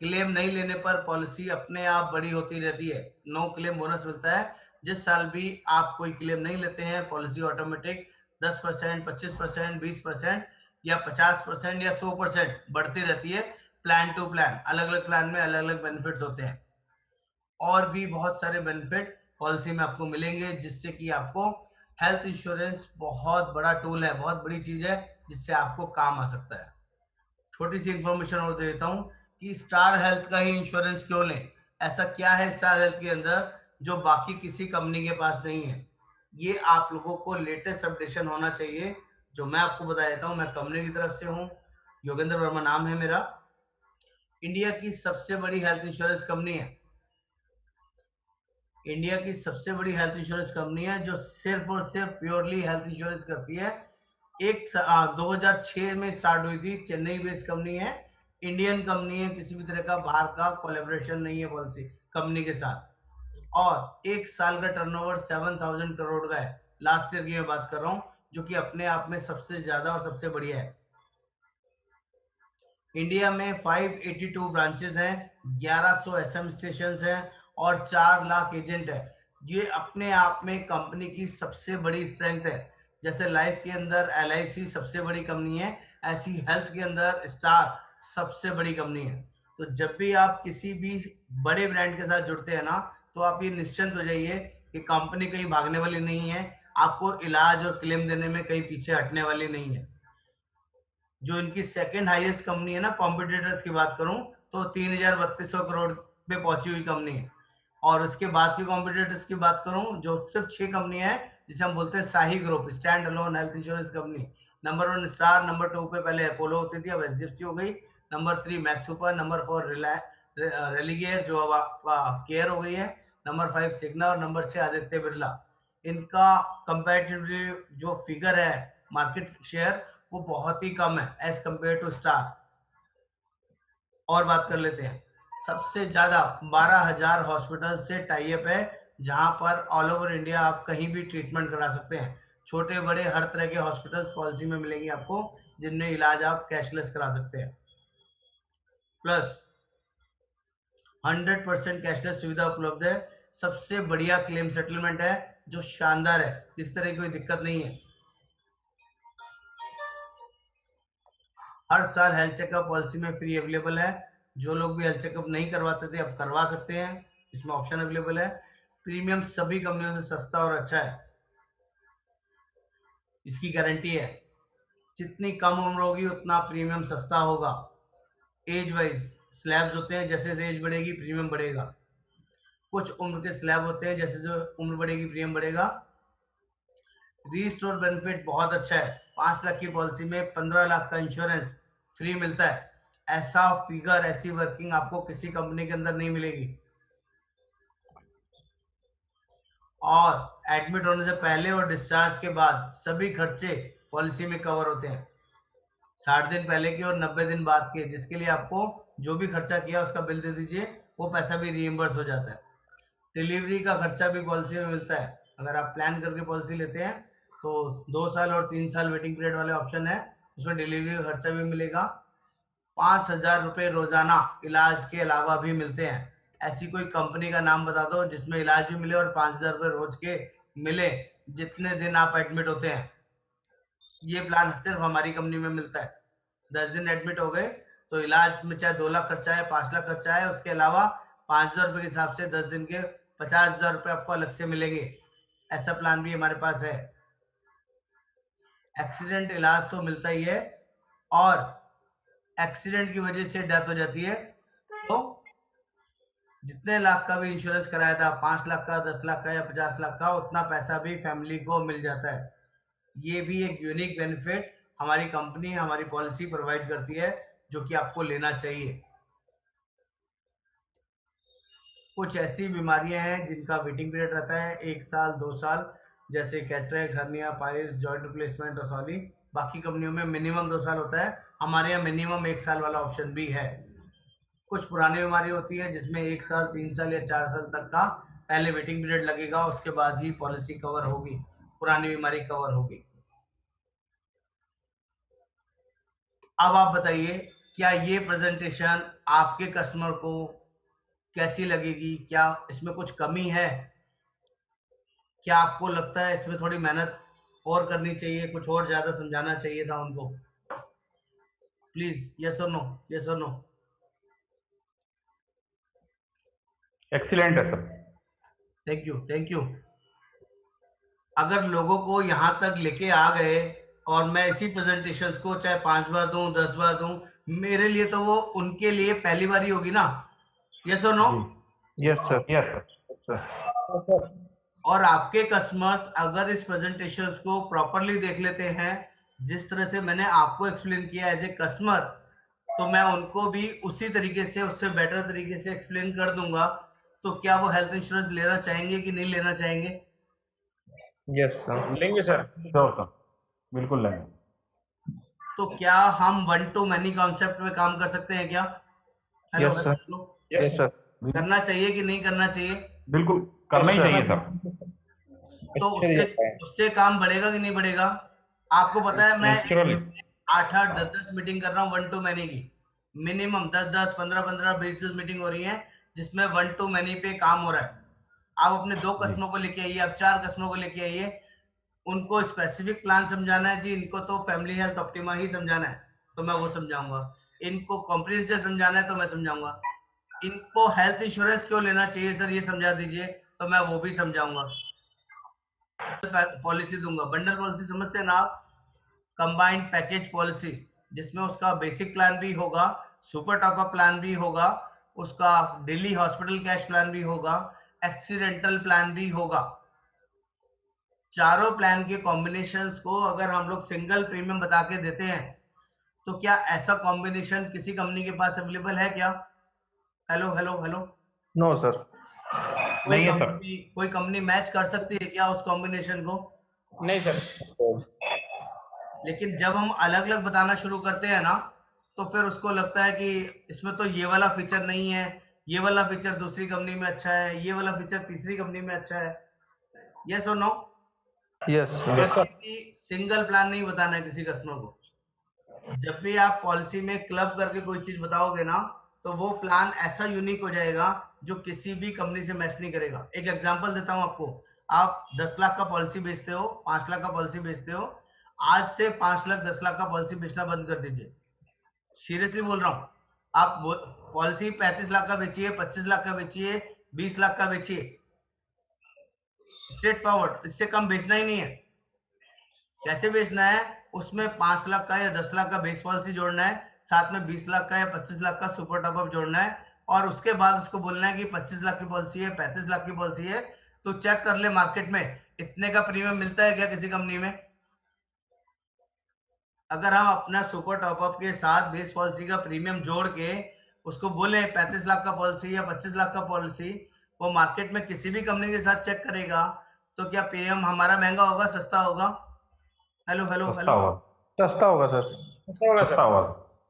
S1: क्लेम नहीं लेने पर पॉलिसी अपने आप बड़ी होती रहती है। नो क्लेम बोनस मिलता है। जिस साल भी आप कोई क्लेम नहीं लेते हैं, पॉलिसी ऑटोमेटिक 10%, 25%, 20% या 50% या 100% बढ़ती रहती है। प्लान टू प्लान, अलग अलग प्लान में अलग अलग बेनिफिट्स होते हैं। और भी बहुत सारे बेनिफिट पॉलिसी में आपको मिलेंगे, जिससे कि आपको हेल्थ इंश्योरेंस बहुत बड़ा टूल है, बहुत बड़ी चीज है, जिससे आपको काम आ सकता है। छोटी सी इंफॉर्मेशन और दे देता हूँ कि स्टार हेल्थ का ही इंश्योरेंस क्यों लें। ऐसा क्या है स्टार हेल्थ के अंदर जो बाकी किसी कंपनी के पास नहीं है? ये आप लोगों को लेटेस्ट अपडेशन होना चाहिए, जो मैं आपको बता देता हूँ। मैं कंपनी की तरफ से हूँ, योगेंद्र वर्मा नाम है मेरा। इंडिया की सबसे बड़ी हेल्थ इंश्योरेंस कंपनी है। इंडिया की सबसे बड़ी हेल्थ इंश्योरेंस कंपनी है, जो सिर्फ और सिर्फ प्योरली हेल्थ इंश्योरेंस करती है। 2006 में स्टार्ट हुई थी, चेन्नई बेस्ड कंपनी है, इंडियन कंपनी है, किसी भी तरह का बाहर का कोलैबोरेशन नहीं है पॉलिसी कंपनी के साथ। और 1 साल का टर्नओवर 7,000 करोड़ का है। लास्ट ईयर की मैं बात कर रहा हूँ, जो कि अपने आप में सबसे ज्यादा और सबसे बढ़िया है। इंडिया में 582 ब्रांचेस हैं, 1100 एसएम स्टेशन हैं और 4 लाख एजेंट है। ये अपने आप में कंपनी की सबसे बड़ी स्ट्रेंथ है। जैसे लाइफ के अंदर LIC सबसे बड़ी कंपनी है, ऐसी हेल्थ के अंदर स्टार सबसे बड़ी कंपनी है। तो जब भी आप किसी भी बड़े ब्रांड के साथ जुड़ते हैं ना, तो आप ये निश्चिंत हो जाइए कि कंपनी कहीं भागने वाली नहीं है, आपको इलाज और क्लेम देने में कहीं पीछे हटने वाली नहीं है। जो इनकी सेकंड हाईएस्ट कंपनी है ना, कॉम्पिटिटर्स की बात करूं तो 3,3200 करोड़ पे पहुंची हुई कंपनी है। और उसके बाद की कॉम्पिटिटर्स की बात करूं, जो सिर्फ 6 कंपनियां हैं, जिसे हम बोलते हैं Shahi group, stand alone health insurance company. Number 1 star, number 2 पे पहले अपोलो होती थी, अब HDFC हो गई। Number 3 max super, number 4 Religare जो अब आपका केयर हो गई है, नंबर 5 सिग्ना और नंबर 6 आदित्य बिरला। इनका कंपैरेटिवली जो फिगर है मार्केट शेयर, वो बहुत ही कम है एज कंपेयर टू स्टार। और बात कर लेते हैं, सबसे ज्यादा 12,000 हॉस्पिटल से टाई अप है, जहां पर ऑल ओवर इंडिया आप कहीं भी ट्रीटमेंट करा सकते हैं। छोटे बड़े हर तरह के हॉस्पिटल्स पॉलिसी में मिलेंगे आपको, जिनमें इलाज आप कैशलेस करा सकते हैं। प्लस 100% कैशलेस सुविधा उपलब्ध है। सबसे बढ़िया क्लेम सेटलमेंट है, जो शानदार है, इस तरह की कोई दिक्कत नहीं है। हर साल हेल्थ चेकअप पॉलिसी में फ्री अवेलेबल है। जो लोग भी हेल्थ चेकअप नहीं करवाते थे, अब करवा सकते हैं, इसमें ऑप्शन अवेलेबल है। प्रीमियम सभी कंपनियों से सस्ता और अच्छा है, इसकी गारंटी है। जितनी कम उम्र होगी उतना प्रीमियम सस्ता होगा। एज वाइज स्लैब्स होते हैं, जैसे जैसे एज बढ़ेगी प्रीमियम बढ़ेगा। कुछ उम्र के स्लैब होते हैं, जैसे जो उम्र बढ़ेगी प्रीमियम बढ़ेगा। रीस्टोर बेनिफिट बहुत अच्छा है। 5 लाख की पॉलिसी में 15 लाख का इंश्योरेंस फ्री मिलता है। ऐसा फिगर, ऐसी वर्किंग आपको किसी कंपनी के अंदर नहीं मिलेगी। और एडमिट होने से पहले और डिस्चार्ज के बाद सभी खर्चे पॉलिसी में कवर होते हैं। 60 दिन पहले के और 90 दिन बाद के, जिसके लिए आपको जो भी खर्चा किया उसका बिल दे दीजिए, वो पैसा भी रीइंबर्स हो जाता है। डिलीवरी का खर्चा भी पॉलिसी में मिलता है। अगर आप प्लान करके पॉलिसी लेते हैं तो 2 साल और 3 साल वेटिंग पीरियड वाले ऑप्शन है, उसमें डिलीवरी का खर्चा भी मिलेगा। 5,000 रुपये रोजाना इलाज के अलावा भी मिलते हैं। ऐसी कोई कंपनी का नाम बता दो जिसमें इलाज भी मिले और 5,000 रुपये रोज के मिले, जितने दिन आप एडमिट होते हैं। ये प्लान सिर्फ हमारी कंपनी में मिलता है। 10 दिन एडमिट हो गए तो इलाज में चाहे 2 लाख खर्चा है, 5 लाख खर्चा है, उसके अलावा 5,000 रुपये के हिसाब से 10 दिन के 50,000 रुपये आपको अलग से मिलेंगे। ऐसा प्लान भी हमारे पास है। एक्सीडेंट इलाज तो मिलता ही है, और एक्सीडेंट की वजह से डेथ हो जाती है तो जितने लाख का भी इंश्योरेंस कराया था, 5 लाख का, 10 लाख का या 50 लाख का, उतना पैसा भी फैमिली को मिल जाता है। ये भी एक यूनिक बेनिफिट हमारी कंपनी, हमारी पॉलिसी प्रोवाइड करती है, जो कि आपको लेना चाहिए। कुछ ऐसी बीमारियां हैं जिनका वेटिंग पीरियड रहता है 1 साल 2 साल, जैसे cataract, hernia, piles, joint replacement, रसौली। बाकी कंपनियों में मिनिमम 2 साल होता है, हमारे यहाँ मिनिमम 1 साल वाला ऑप्शन भी है। कुछ पुरानी बीमारी होती है जिसमें 1 साल 3 साल या 4 साल तक का पहले वेटिंग पीरियड लगेगा, उसके बाद ही पॉलिसी कवर होगी, पुरानी बीमारी कवर होगी। अब आप बताइए, क्या ये प्रेजेंटेशन आपके कस्टमर को कैसी लगेगी? क्या इसमें कुछ कमी है? क्या आपको लगता है इसमें थोड़ी मेहनत और करनी चाहिए, कुछ और ज्यादा समझाना चाहिए था उनको? प्लीज यस और नो, यस और नो।
S2: एक्सीलेंट है sir.
S1: Thank you, thank you. अगर लोगों को यहाँ तक लेके आ गए और मैं इसी प्रेजेंटेशंस को चाहे 5 बार दूं 10 बार दूं, मेरे लिए तो वो उनके लिए पहली बार ही होगी ना। यस और no?
S5: Yes sir.
S2: Yes sir.
S1: और आपके कस्टमर्स अगर इस प्रेजेंटेशंस को प्रॉपरली देख लेते हैं, जिस तरह से मैंने आपको एक्सप्लेन किया एज ए कस्टमर, तो मैं उनको भी उसी तरीके से, उससे बेटर तरीके से एक्सप्लेन कर दूंगा। तो क्या वो हेल्थ इंश्योरेंस लेना चाहेंगे कि नहीं लेना चाहेंगे?
S5: Yes sir.
S4: लेंगे सर।
S2: श्योर सर, बिल्कुल लेंगे।
S1: तो क्या हम 1 to many कॉन्सेप्ट में काम कर सकते हैं क्या? Hello
S5: Yes, sir.
S1: Hello,
S5: yes sir.
S1: करना चाहिए कि नहीं करना चाहिए?
S2: बिल्कुल करना ही
S5: Yes, sir.
S2: चाहिए सर।
S1: तो उससे काम बढ़ेगा कि नहीं बढ़ेगा? आपको पता है मैं
S5: Naturally.
S1: 8-8 10-10 मीटिंग कर रहा हूँ 1 to many की, मिनिमम 10-10 15-15 20 मीटिंग हो रही है जिसमें 1 to many पे काम हो रहा है। आप अपने 2 कस्टमर को लेके आइए, आप 4 कस्टमर को लेके आइए, उनको स्पेसिफिक प्लान समझाना है जी, इनको तो फैमिली हेल्थ ऑप्टिमा ही समझाना है तो मैं वो समझाऊंगा, इनको कॉम्प्रिहेंसिव समझाना है तो मैं समझाऊंगा, इनको हेल्थ इंश्योरेंस क्यों लेना चाहिए सर ये समझा दीजिए तो मैं वो भी समझाऊंगा। पॉलिसी दूंगा, बंडल पॉलिसी समझते हैं ना आप? कंबाइंड पैकेज पॉलिसी, जिसमें उसका बेसिक प्लान भी होगा, सुपर टॉपअप प्लान भी होगा, उसका डेली हॉस्पिटल कैश प्लान भी होगा, एक्सीडेंटल प्लान भी होगा। चारों प्लान के कॉम्बिनेशंस को अगर हम लोग सिंगल प्रीमियम बता के देते हैं तो क्या ऐसा कॉम्बिनेशन किसी कंपनी के पास अवेलेबल है क्या? Hello hello hello.
S5: No sir.
S2: नहीं है सर।
S1: कोई कंपनी मैच कर सकती है क्या उस कॉम्बिनेशन को?
S4: नहीं सर।
S1: लेकिन जब हम अलग अलग बताना शुरू करते हैं ना, तो फिर उसको लगता है कि इसमें तो ये वाला फीचर नहीं है, ये वाला फीचर दूसरी कंपनी में अच्छा है, ये वाला फीचर तीसरी कंपनी में अच्छा है। यस और no?
S5: Yes
S4: sir.
S1: Single plan नहीं बताना है किसी कस्टमर को। जब भी आप पॉलिसी में क्लब करके कोई चीज बताओगे ना, तो वो प्लान ऐसा यूनिक हो जाएगा जो किसी भी कंपनी से मैच नहीं करेगा। एक एग्जांपल देता हूं आपको, आप 10 लाख का पॉलिसी बेचते हो, 5 लाख का पॉलिसी बेचते हो, आज से 5 लाख 10 लाख का पॉलिसी बेचना बंद कर दीजिए। सीरियसली बोल रहा हूं, आप पॉलिसी 35 लाख का बेचिए, 25 लाख का बेचिए, 20 लाख का बेचिए, स्ट्रेट फॉरवर्ड, इससे कम बेचना ही नहीं है। कैसे बेचना है? उसमें 5 लाख का या 10 लाख का बेस पॉलिसी जोड़ना है, साथ में 20 लाख का या 25 लाख का सुपर टॉपअप जोड़ना है, और उसके बाद उसको बोलना है कि 25 लाख की पॉलिसी है, 35 लाख की पॉलिसी है, तो चेक कर ले मार्केट में इतने का प्रीमियम मिलता है क्या किसी कंपनी में। अगर हम अपना सुपर टॉपअप के साथ बेस पॉलिसी का प्रीमियम जोड़ के उसको बोले 35 लाख का पॉलिसी या 25 लाख का पॉलिसी, वो मार्केट में किसी भी कंपनी के साथ चेक करेगा, तो क्या प्रीमियम हमारा महंगा होगा सस्ता होगा? Hello hello hello.
S5: सस्ता होगा सर।
S2: सस्ता होगा।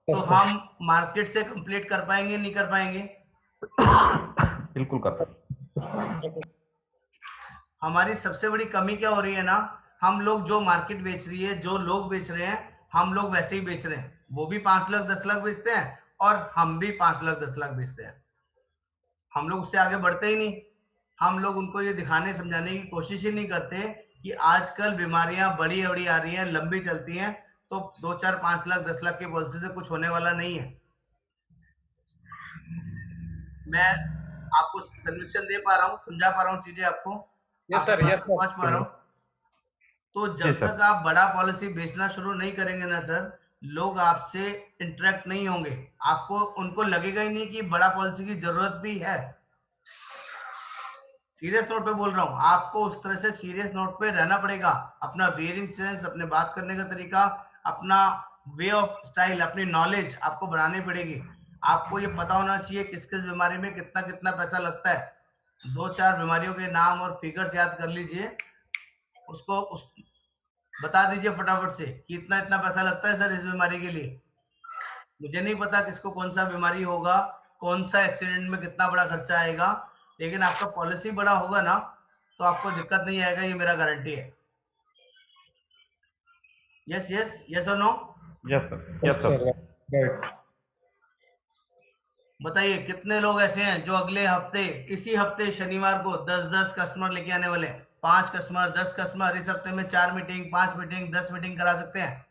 S1: तो हम मार्केट से कंप्लीट कर पाएंगे नहीं कर पाएंगे?
S2: बिल्कुल कर पाएंगे।
S1: हमारी सबसे बड़ी कमी क्या हो रही है ना, हम लोग जो मार्केट बेच रही है, जो लोग बेच रहे हैं, हम लोग वैसे ही बेच रहे हैं। वो भी 5 लाख 10 लाख बेचते हैं और हम भी 5 लाख 10 लाख बेचते हैं। हम लोग उससे आगे बढ़ते ही नहीं। हम लोग उनको ये दिखाने समझाने की कोशिश ही नहीं करते कि आजकल बीमारियां बड़ी बड़ी आ रही हैं, लंबी चलती हैं, तो 2 4 5 लाख 10 लाख की पॉलिसी से कुछ होने वाला नहीं है। मैं आपको कन्विक्शन दे पा रहा हूँ, समझा पा रहा हूँ चीजें आपको?
S4: Yes sir. यस
S1: पहुंच पा रहा हूँ? तो जब तक आप बड़ा पॉलिसी बेचना शुरू नहीं करेंगे ना सर, लोग आपसे इंटरेक्ट नहीं होंगे, आपको उनको लगेगा ही नहीं कि बड़ा पॉलिसी की जरूरत भी है। सीरियस नोट पे बोल रहा हूँ, आपको उस तरह से सीरियस नोट पे रहना पड़ेगा। अपना वेयरिंग सेंस, अपने बात करने का तरीका, अपना वे ऑफ स्टाइल, अपनी नॉलेज आपको बढ़ानी पड़ेगी। आपको ये पता होना चाहिए किस किस बीमारी में कितना कितना पैसा लगता है। 2-4 बीमारियों के नाम और फिगर्स याद कर लीजिए, उसको बता दीजिए फटाफट से कि इतना इतना पैसा लगता है सर इस बीमारी के लिए। मुझे नहीं पता किसको कौन सा बीमारी होगा, कौन सा एक्सीडेंट में कितना बड़ा खर्चा आएगा, लेकिन आपका पॉलिसी बड़ा होगा ना तो आपको दिक्कत नहीं आएगा, ये मेरा गारंटी है। यस यस यस और नो?
S2: Yes sir.
S5: राइट।
S1: बताइए कितने लोग ऐसे हैं जो अगले हफ्ते, इसी हफ्ते शनिवार को 10-10 कस्टमर लेके आने वाले हैं? 5 कस्टमर, 10 कस्टमर, इस हफ्ते में 4 मीटिंग, 5 मीटिंग, 10 मीटिंग करा सकते हैं।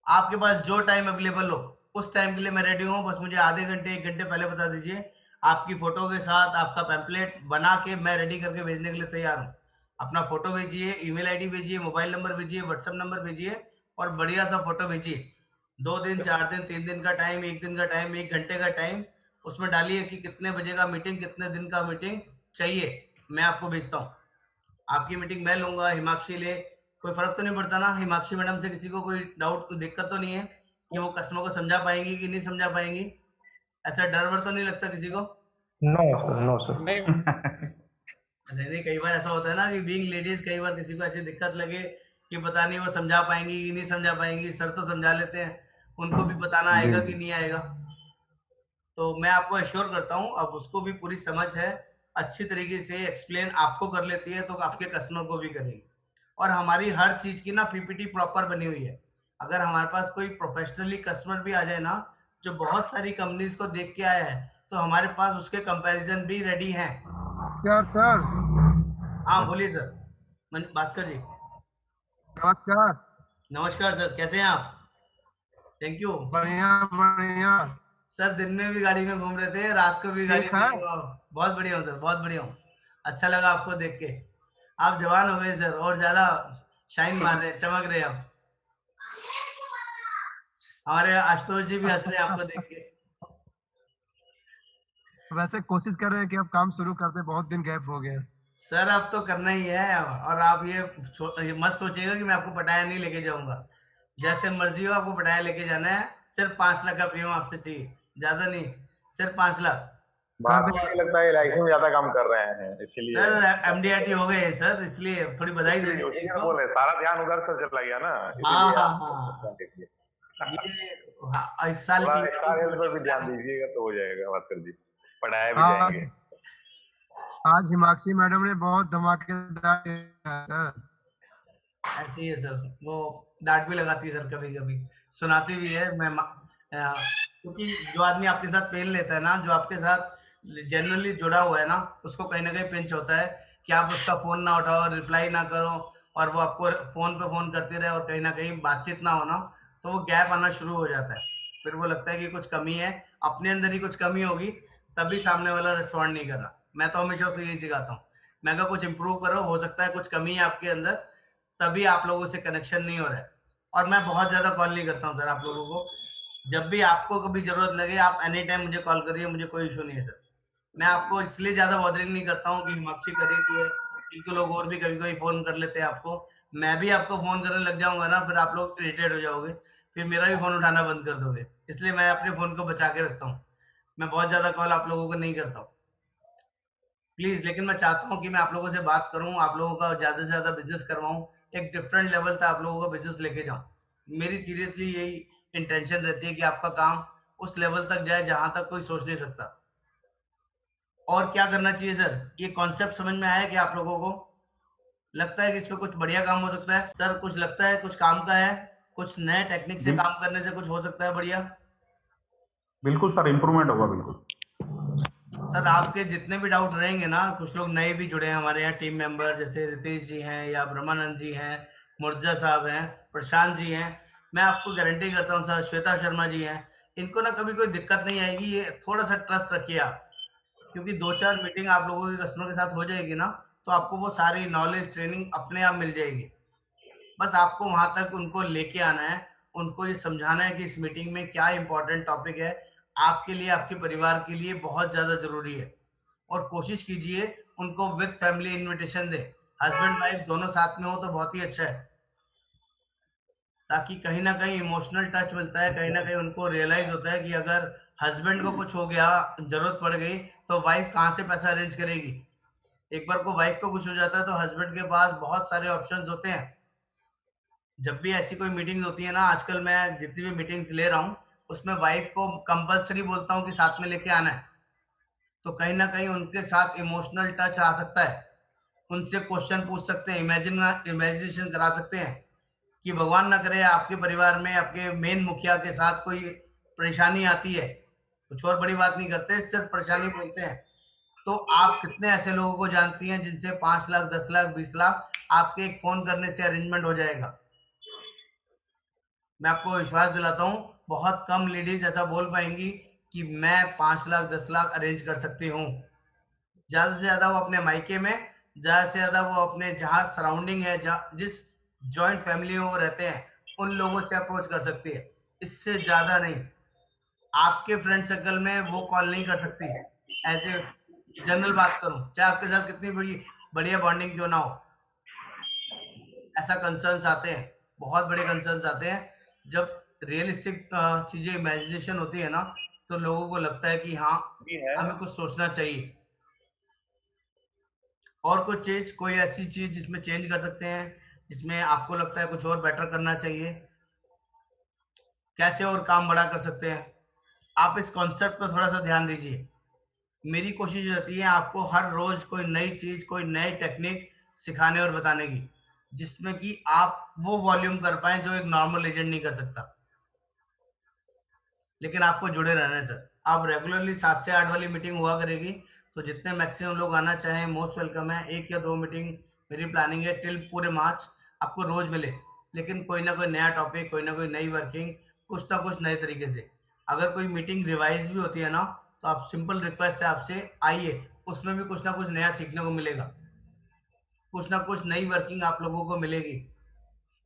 S1: आपके पास जो टाइम अवेलेबल हो उस टाइम के लिए मैं रेडी हूँ। बस मुझे आधे घंटे 1 घंटे पहले बता दीजिए, आपकी फोटो के साथ आपका पैम्पलेट बना के मैं रेडी करके भेजने के लिए तैयार हूँ। अपना फोटो भेजिए, ईमेल आईडी भेजिए, मोबाइल नंबर भेजिए, व्हाट्सएप नंबर भेजिए और बढ़िया सा फोटो भेजिए। 2 दिन, 4 दिन, 3 दिन का टाइम, 1 दिन का टाइम, 1 घंटे का टाइम, उसमें डालिए कि कितने बजे का मीटिंग, कितने दिन का मीटिंग चाहिए, मैं आपको भेजता हूँ। आपकी मीटिंग मैं लूंगा, हिमाक्षी ले, कोई फर्क तो नहीं पड़ता ना? हिमाक्षी मैडम से किसी को कोई डाउट, कोई दिक्कत तो नहीं है कि वो कस्टमर को समझा पाएंगी कि नहीं समझा पाएंगी? ऐसा डर वर तो नहीं लगता किसी को?
S5: No sir, no sir.
S4: नहीं
S1: नहीं, कई बार ऐसा होता है ना कि बीइंग लेडीज कई बार किसी को ऐसी दिक्कत लगे कि पता नहीं वो समझा पाएंगी कि नहीं समझा पाएंगी। सर तो समझा लेते हैं, उनको भी बताना आएगा कि नहीं आएगा। तो मैं आपको एश्योर करता हूँ, अब उसको भी पूरी समझ है, अच्छी तरीके से एक्सप्लेन आपको कर लेती है तो आपके कस्टमर को भी करेगी। और हमारी हर चीज की ना पीपीटी प्रॉपर बनी हुई है। अगर हमारे पास कोई प्रोफेशनली कस्टमर भी आ जाए ना, जो बहुत सारी कंपनीज को देख के आया है, तो हमारे पास उसके कंपैरिजन भी रेडी हैं।
S6: सर
S1: हाँ बोलिए सर, भास्कर जी।
S6: नमस्कार।
S1: नमस्कार सर, कैसे हैं आप? Thank you.
S6: बढ़िया बढ़िया।
S1: सर दिन में भी गाड़ी में घूम रहे थे, रात को भी गाड़ी
S6: ठीक है।
S1: में। बहुत बढ़िया हूँ सर, बहुत बढ़िया हूँ। अच्छा लगा आपको देख के। आप जवान हो गए सर, और ज्यादा शाइन मार रहे, चमक रहे आप। हमारे आशुतोष जी भी हंस रहे हैं आपको देख के।
S6: वैसे कोशिश कर रहे हैं कि अब काम शुरू करते, बहुत दिन गैप हो गए।
S1: सर अब तो करना ही है, और आप ये मत सोचिएगा कि मैं आपको पटाया नहीं लेके जाऊंगा। जैसे मर्जी हो आपको पटाया लेके जाना है। सिर्फ 5 लाख का प्रीमियम आपसे चाहिए, ज्यादा नहीं, सिर्फ 5 लाख।
S2: बात मुझे लगता है LIC में ज्यादा काम कर रहे हैं इसीलिए।
S1: सर MDRT हो गए सर, इसलिए थोड़ी बधाई दे
S2: उसी का बोले, सारा ध्यान उधर से चला गया ना,
S1: हाँ
S2: इसीलिए
S1: हाँ
S2: आप
S1: हाँ,
S2: देखिए।
S1: ये इस साल
S2: थोड़ा
S1: की
S2: एक्स्ट्रा हेल्थ पर भी ध्यान दीजिएगा तो हो जाएगा भास्कर जी, पढ़ाया भी
S6: हाँ।
S2: जाएंगे।
S6: आज हिमाक्षी मैडम ने बहुत धमाकेदार सर।
S1: ऐसे ही है सर, वो डांट भी लगाती है सर, कभी कभी सुनाती भी है। क्योंकि जो आदमी आपके साथ पेन लेता है ना, जो आपके साथ जनरली जुड़ा हुआ है ना, उसको कहीं ना कहीं पिंच होता है कि आप उसका फोन ना उठाओ, रिप्लाई ना करो, और वो आपको फोन पे फोन करते रहे और कहीं ना कहीं बातचीत ना होना, तो वो गैप आना शुरू हो जाता है। फिर वो लगता है कि कुछ कमी है, अपने अंदर ही कुछ कमी होगी, तभी सामने वाला रिस्पॉन्ड नहीं कर रहा। मैं तो हमेशा उसको यही सिखाता हूँ, मैं कहा कुछ इंप्रूव करो, हो सकता है कुछ कमी है आपके अंदर, तभी आप लोगों से कनेक्शन नहीं हो रहा है। और मैं बहुत ज्यादा कॉल नहीं करता हूँ सर आप लोगों को। जब भी आपको कभी जरूरत लगे, आप एनी टाइम मुझे कॉल करिए, मुझे कोई इशू नहीं है सर। मैं आपको इसलिए ज्यादा बॉदरिंग नहीं करता हूँ कि हिमाक्षी कर रही है, क्योंकि लोग और भी कभी कभी फोन कर लेते हैं आपको। मैं भी आपको फोन करने लग जाऊंगा ना, फिर आप लोग इरिटेट हो जाओगे, फिर मेरा भी फोन उठाना बंद कर दोगे। इसलिए मैं अपने फोन को बचा के रखता हूँ, मैं बहुत ज्यादा कॉल आप लोगों को नहीं करता हूँ प्लीज। लेकिन मैं चाहता हूँ कि मैं आप लोगों से बात करूँ, आप लोगों का ज्यादा से ज्यादा बिजनेस करवाऊँ, एक डिफरेंट लेवल तक आप लोगों का बिजनेस लेके जाऊँ। मेरी सीरियसली यही इंटेंशन रहती है कि आपका काम उस लेवल तक जाए जहां तक कोई सोच नहीं सकता। और क्या करना चाहिए सर, ये कॉन्सेप्ट समझ में आया कि आप लोगों को लगता है कि इसमें कुछ बढ़िया काम हो सकता है? सर कुछ लगता है कुछ काम का है, कुछ नए टेक्निक से काम करने से कुछ हो सकता है बढ़िया?
S2: बिल्कुल सर, इम्प्रूवमेंट होगा बिल्कुल।
S1: सर आपके जितने भी डाउट रहेंगे ना, कुछ लोग नए भी जुड़े हैं हमारे यहाँ टीम मेंबर, जैसे रितेश जी हैं या ब्रह्मानंद जी हैं, मुर्जा साहब हैं, प्रशांत जी हैं, मैं आपको गारंटी करता हूँ सर, श्वेता शर्मा जी हैं, इनको ना कभी कोई दिक्कत नहीं आएगी। ये थोड़ा सा ट्रस्ट रखिए आप, क्योंकि 2-4 मीटिंग आप लोगों के कस्टमर के साथ हो जाएगी ना, तो आपको वो सारी नॉलेज ट्रेनिंग अपने आप मिल जाएगी। बस आपको वहां तक उनको लेके आना है, उनको ये समझाना है कि इस मीटिंग में क्या इंपॉर्टेंट टॉपिक है आपके लिए, आपके परिवार के लिए बहुत ज्यादा जरूरी है। और कोशिश कीजिए उनको with family invitation they, husband wife दोनों साथ में हो तो बहुत ही अच्छा है, ताकि कहीं ना कहीं इमोशनल टच मिलता है, कहीं ना कहीं उनको रियलाइज होता है कि अगर हस्बैंड को कुछ हो गया, जरूरत पड़ गई, तो वाइफ कहाँ से पैसा अरेंज करेगी? एक बार को वाइफ को कुछ हो जाता है तो हस्बैंड के पास बहुत सारे ऑप्शंस होते हैं। जब भी ऐसी कोई मीटिंग होती है ना, आजकल मैं जितनी भी मीटिंग्स ले रहा हूँ उसमें वाइफ को कंपलसरी बोलता हूँ कि साथ में लेके आना है। तो कहीं ना कहीं उनके साथ इमोशनल टच आ सकता है, उनसे क्वेश्चन पूछ सकते हैं, इमेजिनेशन करा सकते हैं कि भगवान ना करे आपके परिवार में आपके मेन मुखिया के साथ कोई परेशानी आती है, कुछ और बड़ी बात नहीं करते, सिर्फ परेशानी बोलते हैं। तो आप कितने ऐसे लोगों को जानती हैं जिनसे 5 लाख 10 लाख 20 लाख आपके एक फोन करने से अरेंजमेंट हो जाएगा? मैं आपको विश्वास दिलाता हूँ, बहुत कम लेडीज ऐसा बोल पाएंगी कि मैं 5 लाख 10 लाख अरेंज कर सकती हूँ। ज्यादा से ज्यादा वो अपने मायके में, ज्यादा से ज्यादा वो अपने जहाँ सराउंडिंग है, जहाँ जिस जॉइंट फैमिली में वो रहते हैं उन लोगों से अप्रोच कर सकती है, इससे ज्यादा नहीं। आपके फ्रेंड सर्कल में वो कॉल नहीं कर सकती। एज ए जनरल बात करूं, चाहे आपके साथ कितनी बड़ी बढ़िया बॉन्डिंग क्यों ना हो, ऐसा कंसर्न्स आते हैं, बहुत बड़े कंसर्न्स आते हैं। जब रियलिस्टिक चीजें इमेजिनेशन होती है ना, तो लोगों को लगता है कि हाँ हमें कुछ सोचना चाहिए, और कुछ चीज, कोई ऐसी चीज जिसमें चेंज कर सकते हैं, जिसमें आपको लगता है कुछ और बेटर करना चाहिए, कैसे और काम बड़ा कर सकते हैं, आप इस कॉन्सेप्ट पर थोड़ा सा ध्यान दीजिए। मेरी कोशिश रहती है आपको हर रोज कोई नई चीज, कोई नई टेक्निक सिखाने और बताने की, जिसमें कि आप वो वॉल्यूम कर पाए जो एक नॉर्मल एजेंट नहीं कर सकता। लेकिन आपको जुड़े रहना है सर। आप रेगुलरली 7 से 8 वाली मीटिंग हुआ करेगी, तो जितने मैक्सिमम लोग आना चाहें मोस्ट वेलकम है। 1 या 2 मीटिंग मेरी प्लानिंग है टिल पूरे मार्च आपको रोज मिले, लेकिन कोई ना कोई नया टॉपिक, कोई ना कोई नई वर्किंग, कुछ ना कुछ नए तरीके से। अगर कोई मीटिंग रिवाइज भी होती है ना, तो आप सिंपल रिक्वेस्ट है आपसे, आइए, उसमें भी कुछ ना कुछ नया सीखने को मिलेगा, कुछ ना कुछ नई वर्किंग आप लोगों को मिलेगी।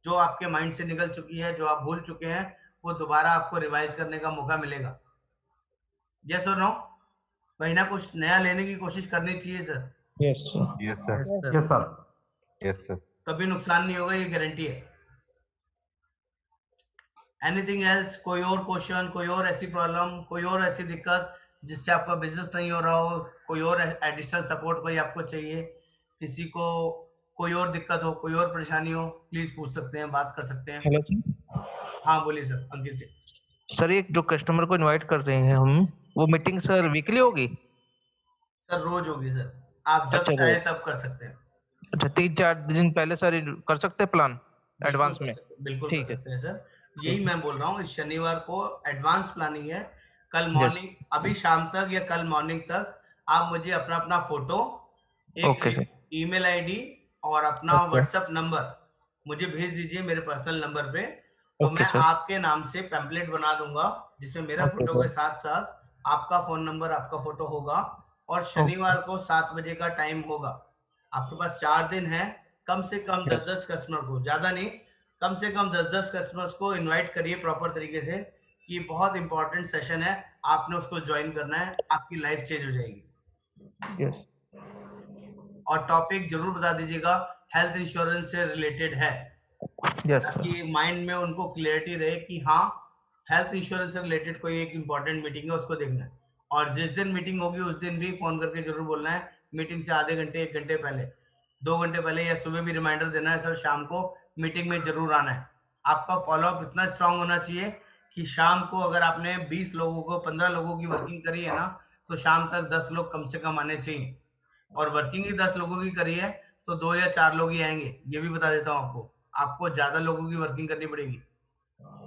S1: जो आपके माइंड से निकल चुकी है, जो आप भूल चुके हैं, वो दोबारा आपको रिवाइज करने का मौका मिलेगा। यस और नो? कहीं ना कुछ नया लेने की कोशिश करनी चाहिए sir.
S5: Yes, sir.
S3: Yes sir,
S5: Yes, sir.
S3: Yes sir.
S1: कभी नुकसान नहीं होगा, ये गारंटी है। Anything else? कोई और क्वेश्चन, कोई और ऐसी प्रॉब्लम, कोई और ऐसी दिक्कत जिससे आपका बिजनेस नहीं हो रहा हो, कोई और एडिशनल सपोर्ट कोई आपको चाहिए, किसी को कोई और दिक्कत हो, कोई और परेशानी हो, प्लीज पूछ सकते हैं, बात कर सकते हैं।
S5: Hello sir.
S1: हाँ बोलिए सर, अंकित जी।
S5: सर एक जो कस्टमर को इनवाइट कर रहे हैं हम, वो मीटिंग सर वीकली होगी?
S1: सर रोज होगी सर, आप जब
S5: अच्छा,
S1: चाहे
S5: रोज।
S1: तब कर सकते हैं।
S5: अच्छा, 3-4 दिन पहले सर कर सकते हैं प्लान एडवांस में?
S1: बिल्कुल कर
S5: ठीक है।
S1: सकते हैं सर, यही मैं बोल रहा हूँ। इस शनिवार को एडवांस प्लानिंग है। कल मॉर्निंग, अभी शाम तक या कल मॉर्निंग तक आप मुझे अपना अपना फोटो,
S5: ओके
S1: एक
S5: सर।
S1: ईमेल आईडी और अपना
S5: ओके।
S1: व्हाट्सएप नंबर मुझे भेज दीजिए मेरे पर्सनल नंबर पे। तो
S5: ओके
S1: मैं
S5: सर।
S1: आपके नाम से पैम्पलेट बना दूंगा, जिसमें मेरा
S5: ओके
S1: फोटो के
S5: सर।
S1: साथ साथ आपका फोन नंबर, आपका फोटो होगा। और शनिवार को 7 बजे का टाइम होगा। आपके पास 4 दिन है, कम से कम 10-10 कस्टमर को, ज्यादा नहीं, कम से कम 10-10 कस्टमर्स को इनवाइट करिए प्रॉपर तरीके से, कि बहुत इंपॉर्टेंट सेशन है, आपने उसको ज्वाइन करना है, आपकी लाइफ चेंज हो जाएगी।
S5: यस।
S1: और टॉपिक जरूर बता दीजिएगा, हेल्थ इंश्योरेंस से रिलेटेड है,
S5: यस सर।
S1: ताकि माइंड में उनको क्लियरिटी रहे कि हाँ हेल्थ इंश्योरेंस से रिलेटेड कोई एक इंपॉर्टेंट मीटिंग है, उसको देखना है। और जिस दिन मीटिंग होगी उस दिन भी फोन करके जरूर बोलना है, मीटिंग से आधे घंटे 1 घंटे पहले, 2 घंटे पहले, या सुबह भी रिमाइंडर देना है सर, शाम को मीटिंग में जरूर आना है। आपका फॉलोअप इतना स्ट्रांग होना चाहिए कि शाम को अगर आपने 20 लोगों को, 15 लोगों की वर्किंग करी है ना, तो शाम तक 10 लोग कम से कम आने चाहिए। और वर्किंग ही 10 लोगों की करी है तो 2 या 4 लोग ही आएंगे, ये भी बता देता हूँ आपको। आपको ज्यादा लोगों की वर्किंग करनी पड़ेगी।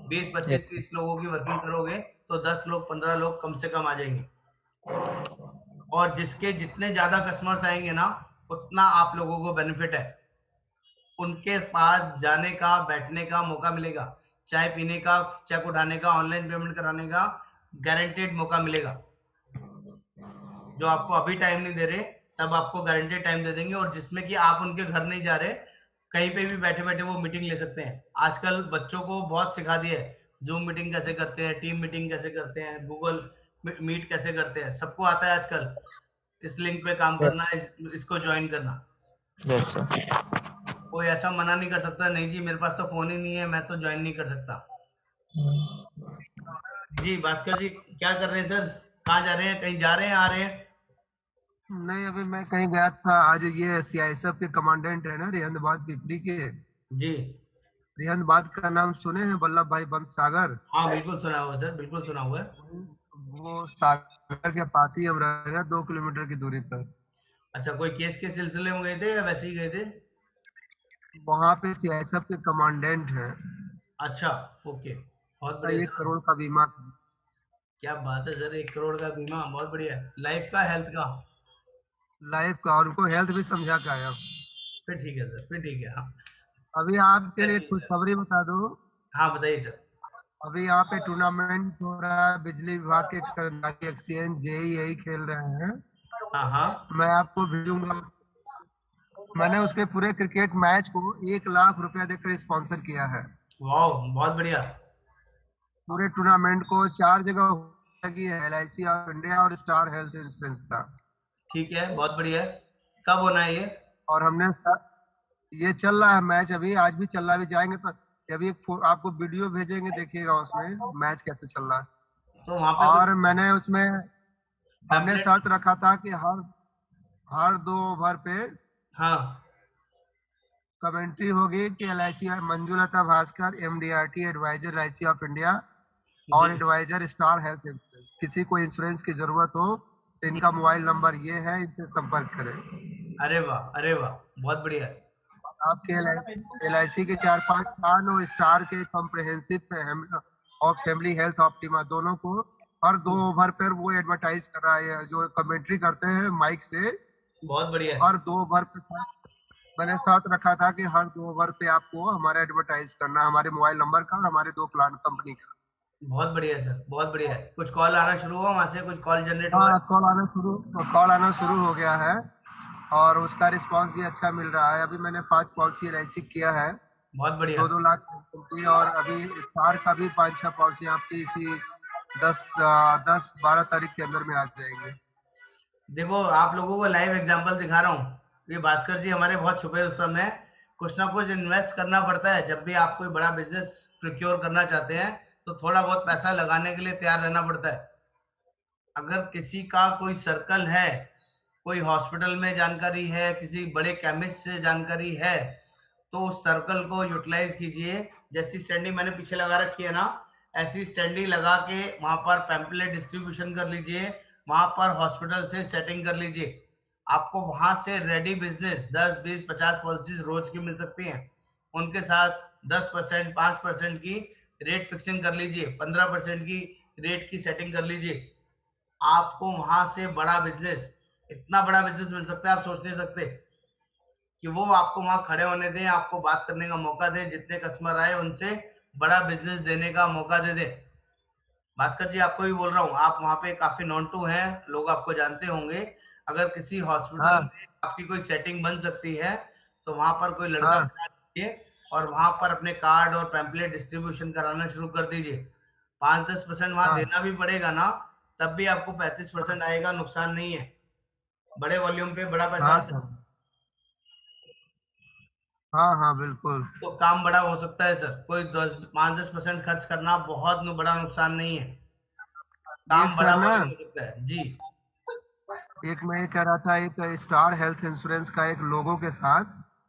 S1: 20, 25, 30 लोगों की वर्किंग करोगे तो 10 लोग, 15 लोग कम से कम आ जाएंगे। और जिसके जितने ज्यादा कस्टमर्स आएंगे ना, उतना आप लोगों को बेनिफिट है। उनके पास जाने का, बैठने का मौका मिलेगा, चाय पीने का, चेक उठाने का, ऑनलाइन पेमेंट कराने का गारंटेड मौका मिलेगा। जो आपको अभी टाइम नहीं दे रहे, तब आपको गारंटेड टाइम दे देंगे। और जिसमें कि आप उनके घर नहीं जा रहे, कहीं पे भी बैठे बैठे वो मीटिंग ले सकते हैं। आजकल बच्चों को बहुत सिखा दिया है, जूम मीटिंग कैसे करते हैं, टीम मीटिंग कैसे करते हैं, गूगल मीट कैसे करते हैं, सबको आता है आजकल। इस लिंक पे काम करना, इसको ज्वाइन करना।
S5: Yes sir.
S1: कोई ऐसा मना नहीं कर सकता, नहीं जी मेरे पास तो फोन ही नहीं है, मैं तो ज्वाइन नहीं कर सकता। जी भास्कर जी, क्या कर रहे हैं सर? कहाँ जा रहे हैं? कहीं जा रहे हैं, आ रहे हैं?
S6: नहीं, अभी मैं कहीं गया था। आज ये सीआईएसएफ के कमांडेंट है ना, रेहंदबाद पिपली के।
S1: जी।
S6: रेहंदबाद का नाम सुने हैं, वल्लभ भाई बंद सागर।
S1: हाँ बिल्कुल सुना हुआ है सर, बिल्कुल सुना हुआ है।
S6: वो सागर के पास ही हम रह रहे हैं, 2 किलोमीटर की दूरी पर।
S1: अच्छा, कोई केस के सिलसिले में गए थे या वैसे ही गए थे?
S6: वहाँ पे सीआईएसएफ के कमांडेंट है।
S1: अच्छा, ओके, बहुत बढ़िया
S6: 1
S1: सर।
S6: करोड़ का बीमा।
S1: क्या बात है सर, 1 करोड़ का बीमा, बहुत बढ़िया है। लाइफ का, हेल्थ का?
S6: लाइफ का, और उनको हेल्थ भी समझा के आया।
S1: फिर ठीक है सर, फिर ठीक है। हाँ
S6: अभी आपके लिए
S1: ठीक है सर।
S6: खुशखबरी बता दूं।
S1: हाँ बताइए सर।
S6: अभी यहाँ पे टूर्नामेंट हो रहा है, बिजली विभाग के कर्मचारी एक्सचेंज जेई खेल रहे हैं।
S1: हाँ हाँ।
S6: मैं आपको भेजूंगा। मैंने उसके पूरे क्रिकेट मैच को 1 लाख रुपया देकर स्पॉन्सर किया है।
S1: वाह, बहुत बढ़िया।
S6: पूरे टूर्नामेंट को 4 जगह लगी है, LIC ऑफ इंडिया और स्टार हेल्थ इंश्योरेंस का।
S1: ठीक है, बहुत बढ़िया है। कब होना है ये?
S6: और हमने ये चल रहा है मैच, अभी आज भी चल रहा है। अभी जाएंगे तो अभी आपको वीडियो भेजेंगे, देखिएगा उसमें मैच कैसे चल रहा है।
S1: तो वहाँ पे
S6: और मैंने उसमें हमने
S1: पैम्पलेट?
S6: शर्त रखा था कि हर 2 ओवर पे
S1: हाँ
S6: कमेंट्री होगी कि LIC Manjulata Bhaskar MDRT advisor LIC of India और
S1: जी।
S6: Advisor star health insurance. किसी को इंश्योरेंस की जरूरत हो तो इनका मोबाइल नंबर ये है, इनसे संपर्क करें।
S1: अरे वाह, अरे वाह, बहुत बढ़िया है।
S6: आपके LIC के 4-5 प्लान और स्टार के कॉम्प्रिहेंसिव और फैमिली हेल्थ ऑप्टिमा, दोनों को हर 2 ओवर पर वो एडवर्टाइज कर रहा है, जो कमेंट्री करते हैं माइक से।
S1: बहुत बढ़िया है।
S6: हर 2 ओवर पे मैंने साथ रखा था कि हर 2 ओवर पे आपको हमारा एडवर्टाइज करना, हमारे मोबाइल नंबर का और हमारे 2 प्लान कंपनी का।
S1: बहुत बढ़िया है सर, बहुत बढ़िया है। कुछ कॉल आना शुरू हुआ वहां से? कुछ कॉल जनरेट हुआ है?
S6: हाँ, कॉल आना शुरू हो गया है और उसका रिस्पांस भी अच्छा मिल रहा है। अभी मैंने 5 पॉलिसी LIC किया है,
S1: बहुत बढ़िया।
S6: 2-2 लाख की। और अभी स्टार का भी 5-6 पॉलिसी आपकी इसी 10-12 तारीख के अंदर में आ जाएंगे।
S1: देखो, आप लोगों को लाइव एग्जांपल दिखा रहा हूँ। ये भास्कर जी हमारे बहुत छुपे रुस्तम हैं। कुछ ना कुछ इन्वेस्ट करना पड़ता है। जब भी आप कोई बड़ा बिजनेस प्रोक्योर करना चाहते हैं तो थोड़ा बहुत पैसा लगाने के लिए तैयार रहना पड़ता है। अगर किसी का कोई सर्कल है, कोई हॉस्पिटल में जानकारी है, किसी बड़े केमिस्ट से जानकारी है, तो उस सर्कल को यूटिलाइज कीजिए। जैसी स्टैंडिंग मैंने पीछे लगा रखी है ना, ऐसी स्टैंडिंग लगा के वहां पर पैम्पलेट डिस्ट्रीब्यूशन कर लीजिए। वहां पर हॉस्पिटल से सेटिंग कर लीजिए। आपको वहां से रेडी बिजनेस 10, 20, 50 पॉलिसीज रोज की मिल सकती हैं। उनके साथ 10%, 5% की रेट फिक्सिंग कर लीजिए, 15% की रेट की सेटिंग कर लीजिए। आपको वहां से बड़ा बिजनेस, इतना बड़ा बिजनेस मिल सकता है आप सोच नहीं सकते। कि वो आपको वहां खड़े होने दें, आपको बात करने का मौका दें, जितने कस्टमर आए उनसे बड़ा बिजनेस देने का मौका दे दें। भास्कर जी आपको भी बोल रहा हूँ, आप वहां पे काफी नॉन टू हैं, लोग आपको जानते होंगे। अगर किसी हॉस्पिटल
S6: हाँ
S1: में आपकी कोई सेटिंग बन सकती है तो वहां पर कोई लड़का
S6: हाँ
S1: बिठा दीजिए और वहां पर अपने कार्ड और पैम्पलेट डिस्ट्रीब्यूशन कराना शुरू कर दीजिए। 5-10% वहां
S6: हाँ
S1: देना भी पड़ेगा ना, तब भी आपको 35% आएगा, नुकसान नहीं है। बड़े वॉल्यूम पे बड़ा पैसा
S6: हाँ
S1: आता है।
S6: सर, हाँ हाँ बिल्कुल।
S1: तो काम बड़ा हो सकता है सर। कोई 5-10% खर्च करना बहुत बड़ा नुकसान नहीं है।
S6: एक
S1: काम बड़ा
S6: सर ना,
S1: वॉल्यूम हो सकता है जी।
S6: एक मैं ये कह रहा था, एक स्टार हेल्थ इंश्योरेंस का एक लोगो के साथ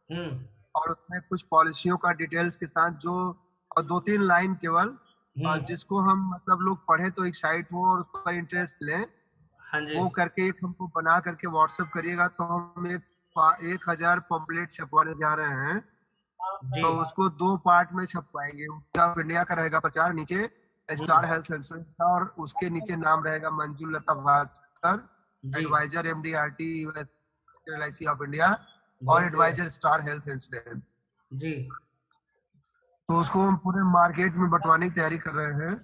S1: हम्म
S6: और उसमें कुछ पॉलिसियों का डिटेल्स के साथ, जो और 2-3 लाइन केवल,
S1: हम्म।
S6: जिसको हम मतलब लोग पढ़े तो एक्साइट हो और उस पर इंटरेस्ट लें,
S1: हाँ जी।
S6: वो करके एक हमको बना करके व्हाट्सएप करिएगा। तो हम 1000 पम्पलेट छपवाने जा रहे हैं।
S1: जी।
S6: तो उसको 2 पार्ट में छपवाएंगे। ऑफ इंडिया का रहेगा प्रचार, नीचे स्टार हेल्थ इंश्योरेंस का, और उसके नीचे नाम रहेगा Manjulata Bhaskar,
S1: ji.
S6: Advisor MDRT LIC of India
S1: बहुत
S6: और
S1: बढ़िया।
S6: Advisor star health insurance.
S1: जी।
S6: तो उसको हम पूरे मार्केट में बंटवाने की तैयारी कर रहे हैं।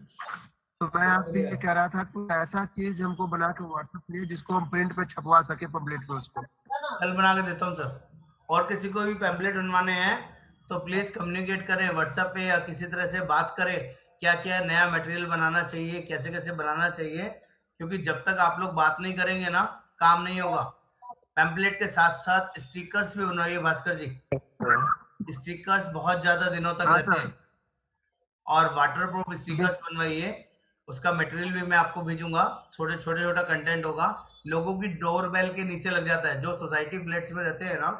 S6: तो मैं
S1: बहुत
S6: आपसे ये
S1: बढ़िया।
S6: कह रहा था कि ऐसा चीज हमको बना के व्हाट्सएप करिए जिसको हम प्रिंट पे छपवा सके पम्पलेट पे उसको।
S1: कल बना के देता हूँ सर। और किसी को भी पैम्पलेट बनवाने हैं तो प्लीज कम्युनिकेट करें व्हाट्सएप पे या किसी तरह से बात करें, क्या क्या नया मटेरियल बनाना चाहिए, कैसे कैसे बनाना चाहिए। क्योंकि जब तक आप लोग बात नहीं करेंगे ना, काम नहीं होगा। पैम्पलेट के साथ साथ स्टिकर्स भी बनवाइए भास्कर जी। स्टिकर्स बहुत ज्यादा दिनों तक
S6: हाँ
S1: रहते
S6: सर।
S1: हैं। और वाटर प्रूफ स्टिकर्स बनवाइए। उसका मटेरियल भी मैं आपको भेजूंगा, छोटा कंटेंट होगा। लोगों की डोर बेल के नीचे लग जाता है, जो सोसाइटी फ्लैट्स में रहते हैं ना,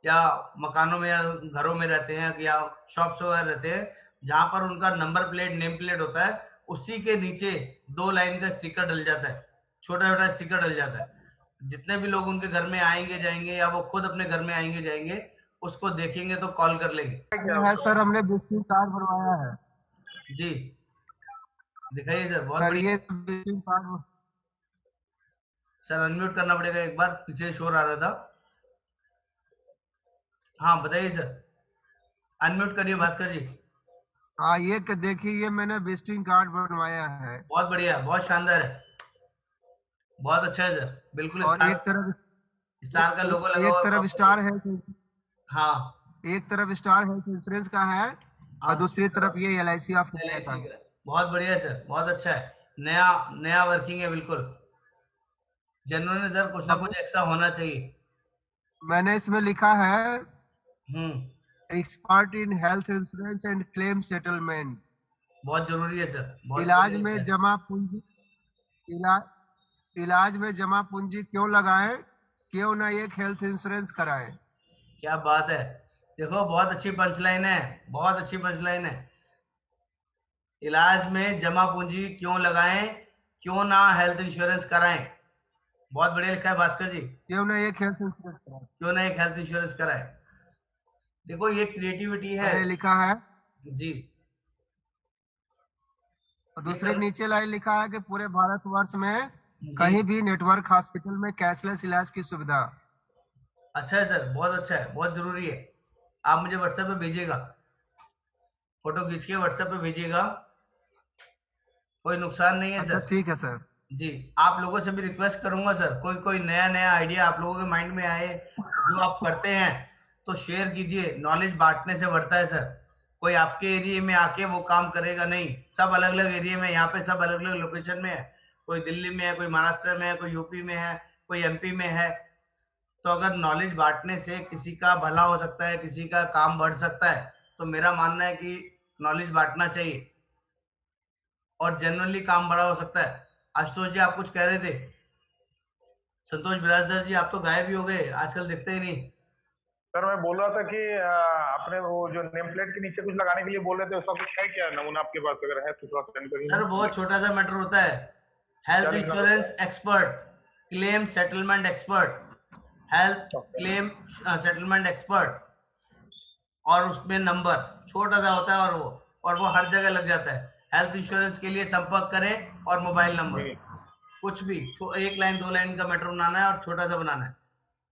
S1: या मकानों में या घरों में रहते हैं या शॉप्स वगैरह रहते हैं, जहां पर उनका नंबर प्लेट नेम प्लेट होता है, उसी के नीचे 2 लाइन का स्टिकर डल जाता है, छोटा स्टिकर डल जाता है। जितने भी लोग उनके घर में आएंगे जाएंगे या वो खुद अपने घर में आएंगे जाएंगे, उसको देखेंगे तो कॉल कर लेंगे।
S6: है सर, हमने विजिटिंग कार्ड बनवाया है
S1: जी दिखाइए सर, बहुत
S6: सर।
S1: बढ़िया।
S6: ये विजिटिंग कार्ड
S1: सर अनम्यूट करना पड़ेगा एक बार, पीछे शोर आ रहा था। हाँ बताइए सर, अनम्यूट करिए भास्कर जी।
S6: हाँ, ये देखिए, ये मैंने विजिटिंग कार्ड बनवाया है
S1: बहुत बढ़िया, बहुत शानदार है, बहुत अच्छा है सर, बिल्कुल
S6: और
S1: स्टार,
S6: एक तरफ
S1: स्टार का लोगो लगा
S6: एक
S1: हुआ
S6: तरफ
S1: है।
S6: स्टार है,
S1: हाँ
S6: एक तरफ स्टार हेल्थ इंश्योरेंस का है और
S1: हाँ,
S6: दूसरी तरफ ये LIC ऑफ इंडिया का
S1: LIC
S6: है।
S1: का बहुत बढ़िया है सर, बहुत अच्छा है, नया नया वर्किंग है बिल्कुल। जनरल में सर कुछ ना कुछ एक्स्ट्रा होना चाहिए।
S6: मैंने इसमें लिखा है
S1: hmm,
S6: expert in health insurance and claim settlement.
S1: बहुत जरूरी है सर, बहुत
S6: इलाज
S1: बढ़िया
S6: में
S1: है।
S6: जमा पूंजी इलाज में जमा पूंजी क्यों लगाएं, क्यों ना एक हेल्थ इंश्योरेंस कराएं।
S1: क्या बात है, देखो बहुत अच्छी पंचलाइन है, बहुत अच्छी पंचलाइन है। इलाज में जमा पूंजी क्यों लगाएं, क्यों ना हेल्थ इंश्योरेंस कराएं, बहुत बढ़िया लिखा है भास्कर जी,
S6: क्यों ना एक हेल्थ इंश्योरेंस कराएं।
S1: क्यों ना एक हेल्थ इंश्योरेंस कराएं। देखो ये क्रिएटिविटी है
S6: मैंने लिखा है
S1: जी।
S6: और
S1: ये
S6: दूसरे नीचे लाइन लिखा है कि पूरे भारतवर्ष में
S1: जी
S6: कहीं भी नेटवर्क हॉस्पिटल में कैशलेस इलाज की सुविधा।
S1: अच्छा है सर, बहुत अच्छा है, बहुत जरूरी है। आप मुझे व्हाट्सएप पे भेजिएगा, फोटो खींच के व्हाट्सएप पे भेजिएगा, कोई नुकसान नहीं है
S6: अच्छा
S1: सर।
S6: ठीक है सर।
S1: जी आप लोगों से भी रिक्वेस्ट करूंगा सर, कोई कोई नया नया आइडिया आप लोगों के माइंड में आए जो आप करते हैं तो शेयर कीजिए, नॉलेज बांटने से बढ़ता है सर। कोई आपके एरिया में आके वो काम करेगा नहीं, सब अलग अलग एरिया में, यहाँ पे सब अलग अलग लोकेशन में है, कोई दिल्ली में है, कोई महाराष्ट्र में है, कोई यूपी में है, कोई MP में है। तो अगर नॉलेज बांटने से किसी का भला हो सकता है, किसी का काम बढ़ सकता है, तो मेरा मानना है कि नॉलेज बांटना चाहिए और जनरली काम बड़ा हो सकता है। आशुतोष जी आप कुछ कह रहे थे? संतोष बिराजदार जी आप तो गायब ही हो गए, आजकल दिखते ही नहीं।
S2: सर मैं बोल रहा था कि अपने वो जो नेम प्लेट के नीचे कुछ लगाने के लिए बोल रहे थे, उसका कुछ है क्या नमूना आपके पास, अगर है तो थोड़ा सेंड करिए।
S1: सर बहुत छोटा सा मैटर होता है, health insurance expert, claim settlement expert, health claim settlement expert, और उसमें नंबर छोटा सा होता है और वो हर जगह लग जाता है। हेल्थ इंश्योरेंस के लिए संपर्क करें और मोबाइल नंबर, कुछ भी, 1 लाइन 2 लाइन का मैटर बनाना है और छोटा सा बनाना है,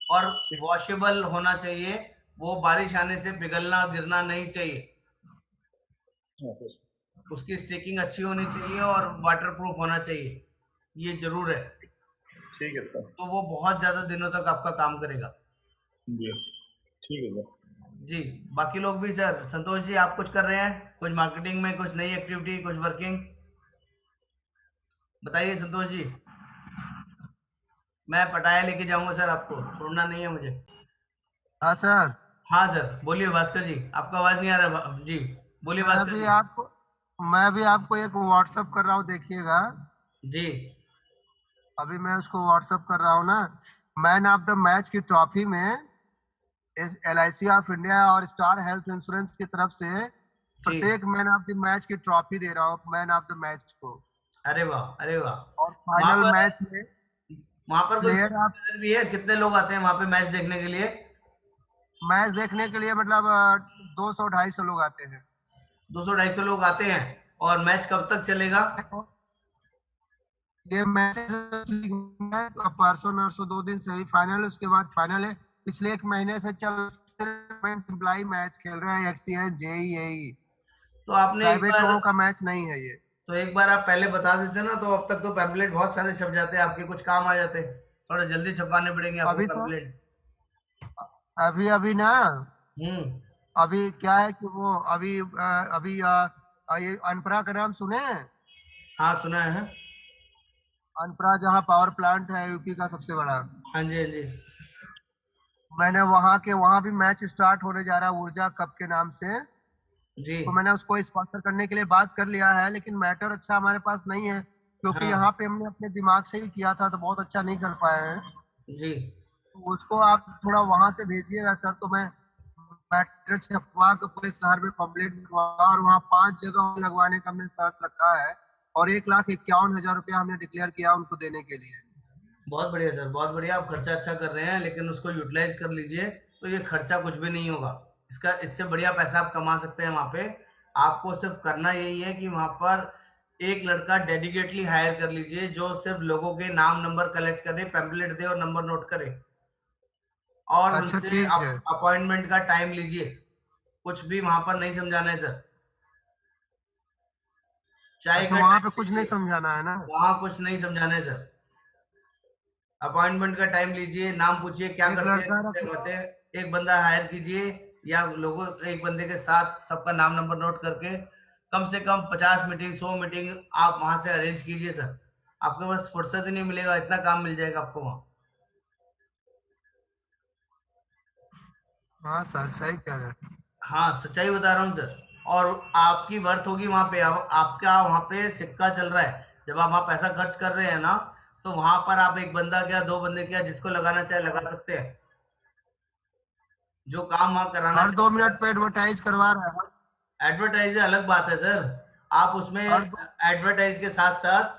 S1: और वॉशेबल होना चाहिए, वो बारिश आने से पिघलना गिरना नहीं चाहिए, उसकी स्टिकिंग अच्छी होनी चाहिए और वाटर प्रूफ होना चाहिए, ये जरूर है।
S2: ठीक है सर।
S1: तो वो बहुत ज्यादा दिनों तक आपका काम करेगा।
S2: जी ठीक है सर।
S1: जी बाकी लोग भी सर, संतोष जी आप कुछ कर रहे हैं, कुछ मार्केटिंग में, कुछ नई एक्टिविटी, कुछ वर्किंग, बताइए संतोष जी। मैं पटाया लेके जाऊंगा सर, आपको छोड़ना नहीं है मुझे।
S6: हाँ सर।
S1: हाँ सर बोलिए भास्कर जी, आपका आवाज नहीं आ रहा जी, बोलिए भास्कर जी।
S6: मैं भी आपको एक व्हाट्सएप कर रहा हूँ, देखिएगा।
S1: जी
S6: अभी मैं उसको व्हाट्सएप कर रहा हूँ ना। मैन ऑफ द मैच की ट्रॉफी में LIC ऑफ इंडिया और स्टार हेल्थ इंश्योरेंस की तरफ से प्रत्येक मैन ऑफ द मैच की ट्रॉफी दे रहा हूँ, मैन ऑफ द मैच को।
S1: अरे वाह, अरे वाह।
S6: और फाइनल मैच में
S1: वहां पर कोई
S6: प्लेयर आप
S1: भी है, कितने लोग आते हैं वहां पे मैच देखने के लिए?
S6: मैच देखने के लिए मतलब 200-250 लोग आते हैं।
S1: 200-250 लोग आते हैं, और मैच कब तक चलेगा?
S6: ये मैच परसों नरसों 2 दिन से ही फाइनल, उसके बाद फाइनल है। पिछले 1 महीने से एम्प्लॉय मैच खेल रहे हैं, XCS JEE,
S1: तो आपने
S6: प्राइवेट लोगों का मैच नहीं है ये।
S1: तो एक बार आप पहले बता देते ना, तो अब तक तो पैम्पलेट बहुत सारे छप जाते हैं, आपके कुछ काम आ जाते, थोड़ा जल्दी छपवाने पड़ेंगे आपको पैम्पलेट।
S6: अभी ना
S1: हम्म,
S6: अभी क्या है कि वो अभी ये अनपरा का नाम सुने हैं?
S1: हाँ सुना है।
S6: अनपरा जहाँ पावर प्लांट है यूपी का सबसे बड़ा,
S1: हाँ जी, हाँ जी।
S6: मैंने वहाँ भी मैच स्टार्ट होने जा रहा है ऊर्जा कप के नाम से।
S1: जी
S6: तो मैंने उसको स्पॉन्सर करने के लिए बात कर लिया है, लेकिन मैटर अच्छा हमारे पास नहीं है, क्योंकि
S1: हाँ
S6: यहाँ पे हमने अपने दिमाग से ही किया था तो बहुत अच्छा नहीं कर पाए हैं।
S1: जी
S6: तो उसको आप थोड़ा वहां से भेजिएगा सर, तो मैं मैटर छपवा के पूरे शहर में पब्लिक और वहाँ 5 जगह लगवाने का हमने शर्त रखा है, और 1,51,000 रुपया हमने डिक्लेयर किया उनको देने के लिए।
S1: बहुत बढ़िया सर, बहुत बढ़िया। आप खर्चा अच्छा कर रहे हैं, लेकिन उसको यूटिलाइज कर लीजिए तो ये खर्चा कुछ भी नहीं होगा। इसका इससे बढ़िया पैसा आप कमा सकते हैं वहाँ पे। आपको सिर्फ करना यही है कि वहाँ पर एक लड़का डेडिकेटली हायर कर लीजिए जो सिर्फ लोगों के नाम नंबर कलेक्ट करे, पैम्पलेट दे और नंबर नोट करे, और
S6: अच्छा
S1: उनसे
S6: ठीक है।
S1: अपॉइंटमेंट का टाइम लीजिए। कुछ भी वहां पर नहीं समझाना है सर। चाय
S6: अच्छा
S1: का
S6: वहां पे
S1: टाइम
S6: कुछ नहीं
S1: लीजिए,
S6: समझाना है ना?
S1: वहां कुछ नहीं समझाना है सर। अपॉइंटमेंट का टाइम लीजिए, नाम पूछिए क्या
S6: एक
S1: करते हैं,
S6: लड़का
S1: कितने
S6: रख,
S1: होते हैं, एक बंदा हायर कीजिए, या लोगों एक बंदे के साथ सबका नाम नंबर नोट करके कम से कम 50 मीटिंग 100 मीटिंग आप वहां से अरेंज कीजिए सर। आपके पास फुर्सत ही नहीं मिलेगा, इतना काम मिल जाएगा आपको वहां।
S6: हाँ सर सही कह रहे हैं।
S1: हाँ सच्चाई बता रहा हूँ सर। और आपकी वर्थ होगी वहां पे, आपका वहां पे सिक्का चल रहा है। जब आप वहां पैसा खर्च कर रहे हैं ना, तो वहां पर आप एक बंदा क्या, दो बंदे क्या, जिसको लगाना चाहे लगा सकते हैं। जो काम वहां कराना
S6: हर 2 मिनट
S1: चाहे।
S6: पे एडवर्टाइज करवा रहा है।
S1: एडवर्टाइज अलग बात है सर। आप उसमें
S6: हर दो,
S1: एडवर्टाइज के साथ साथ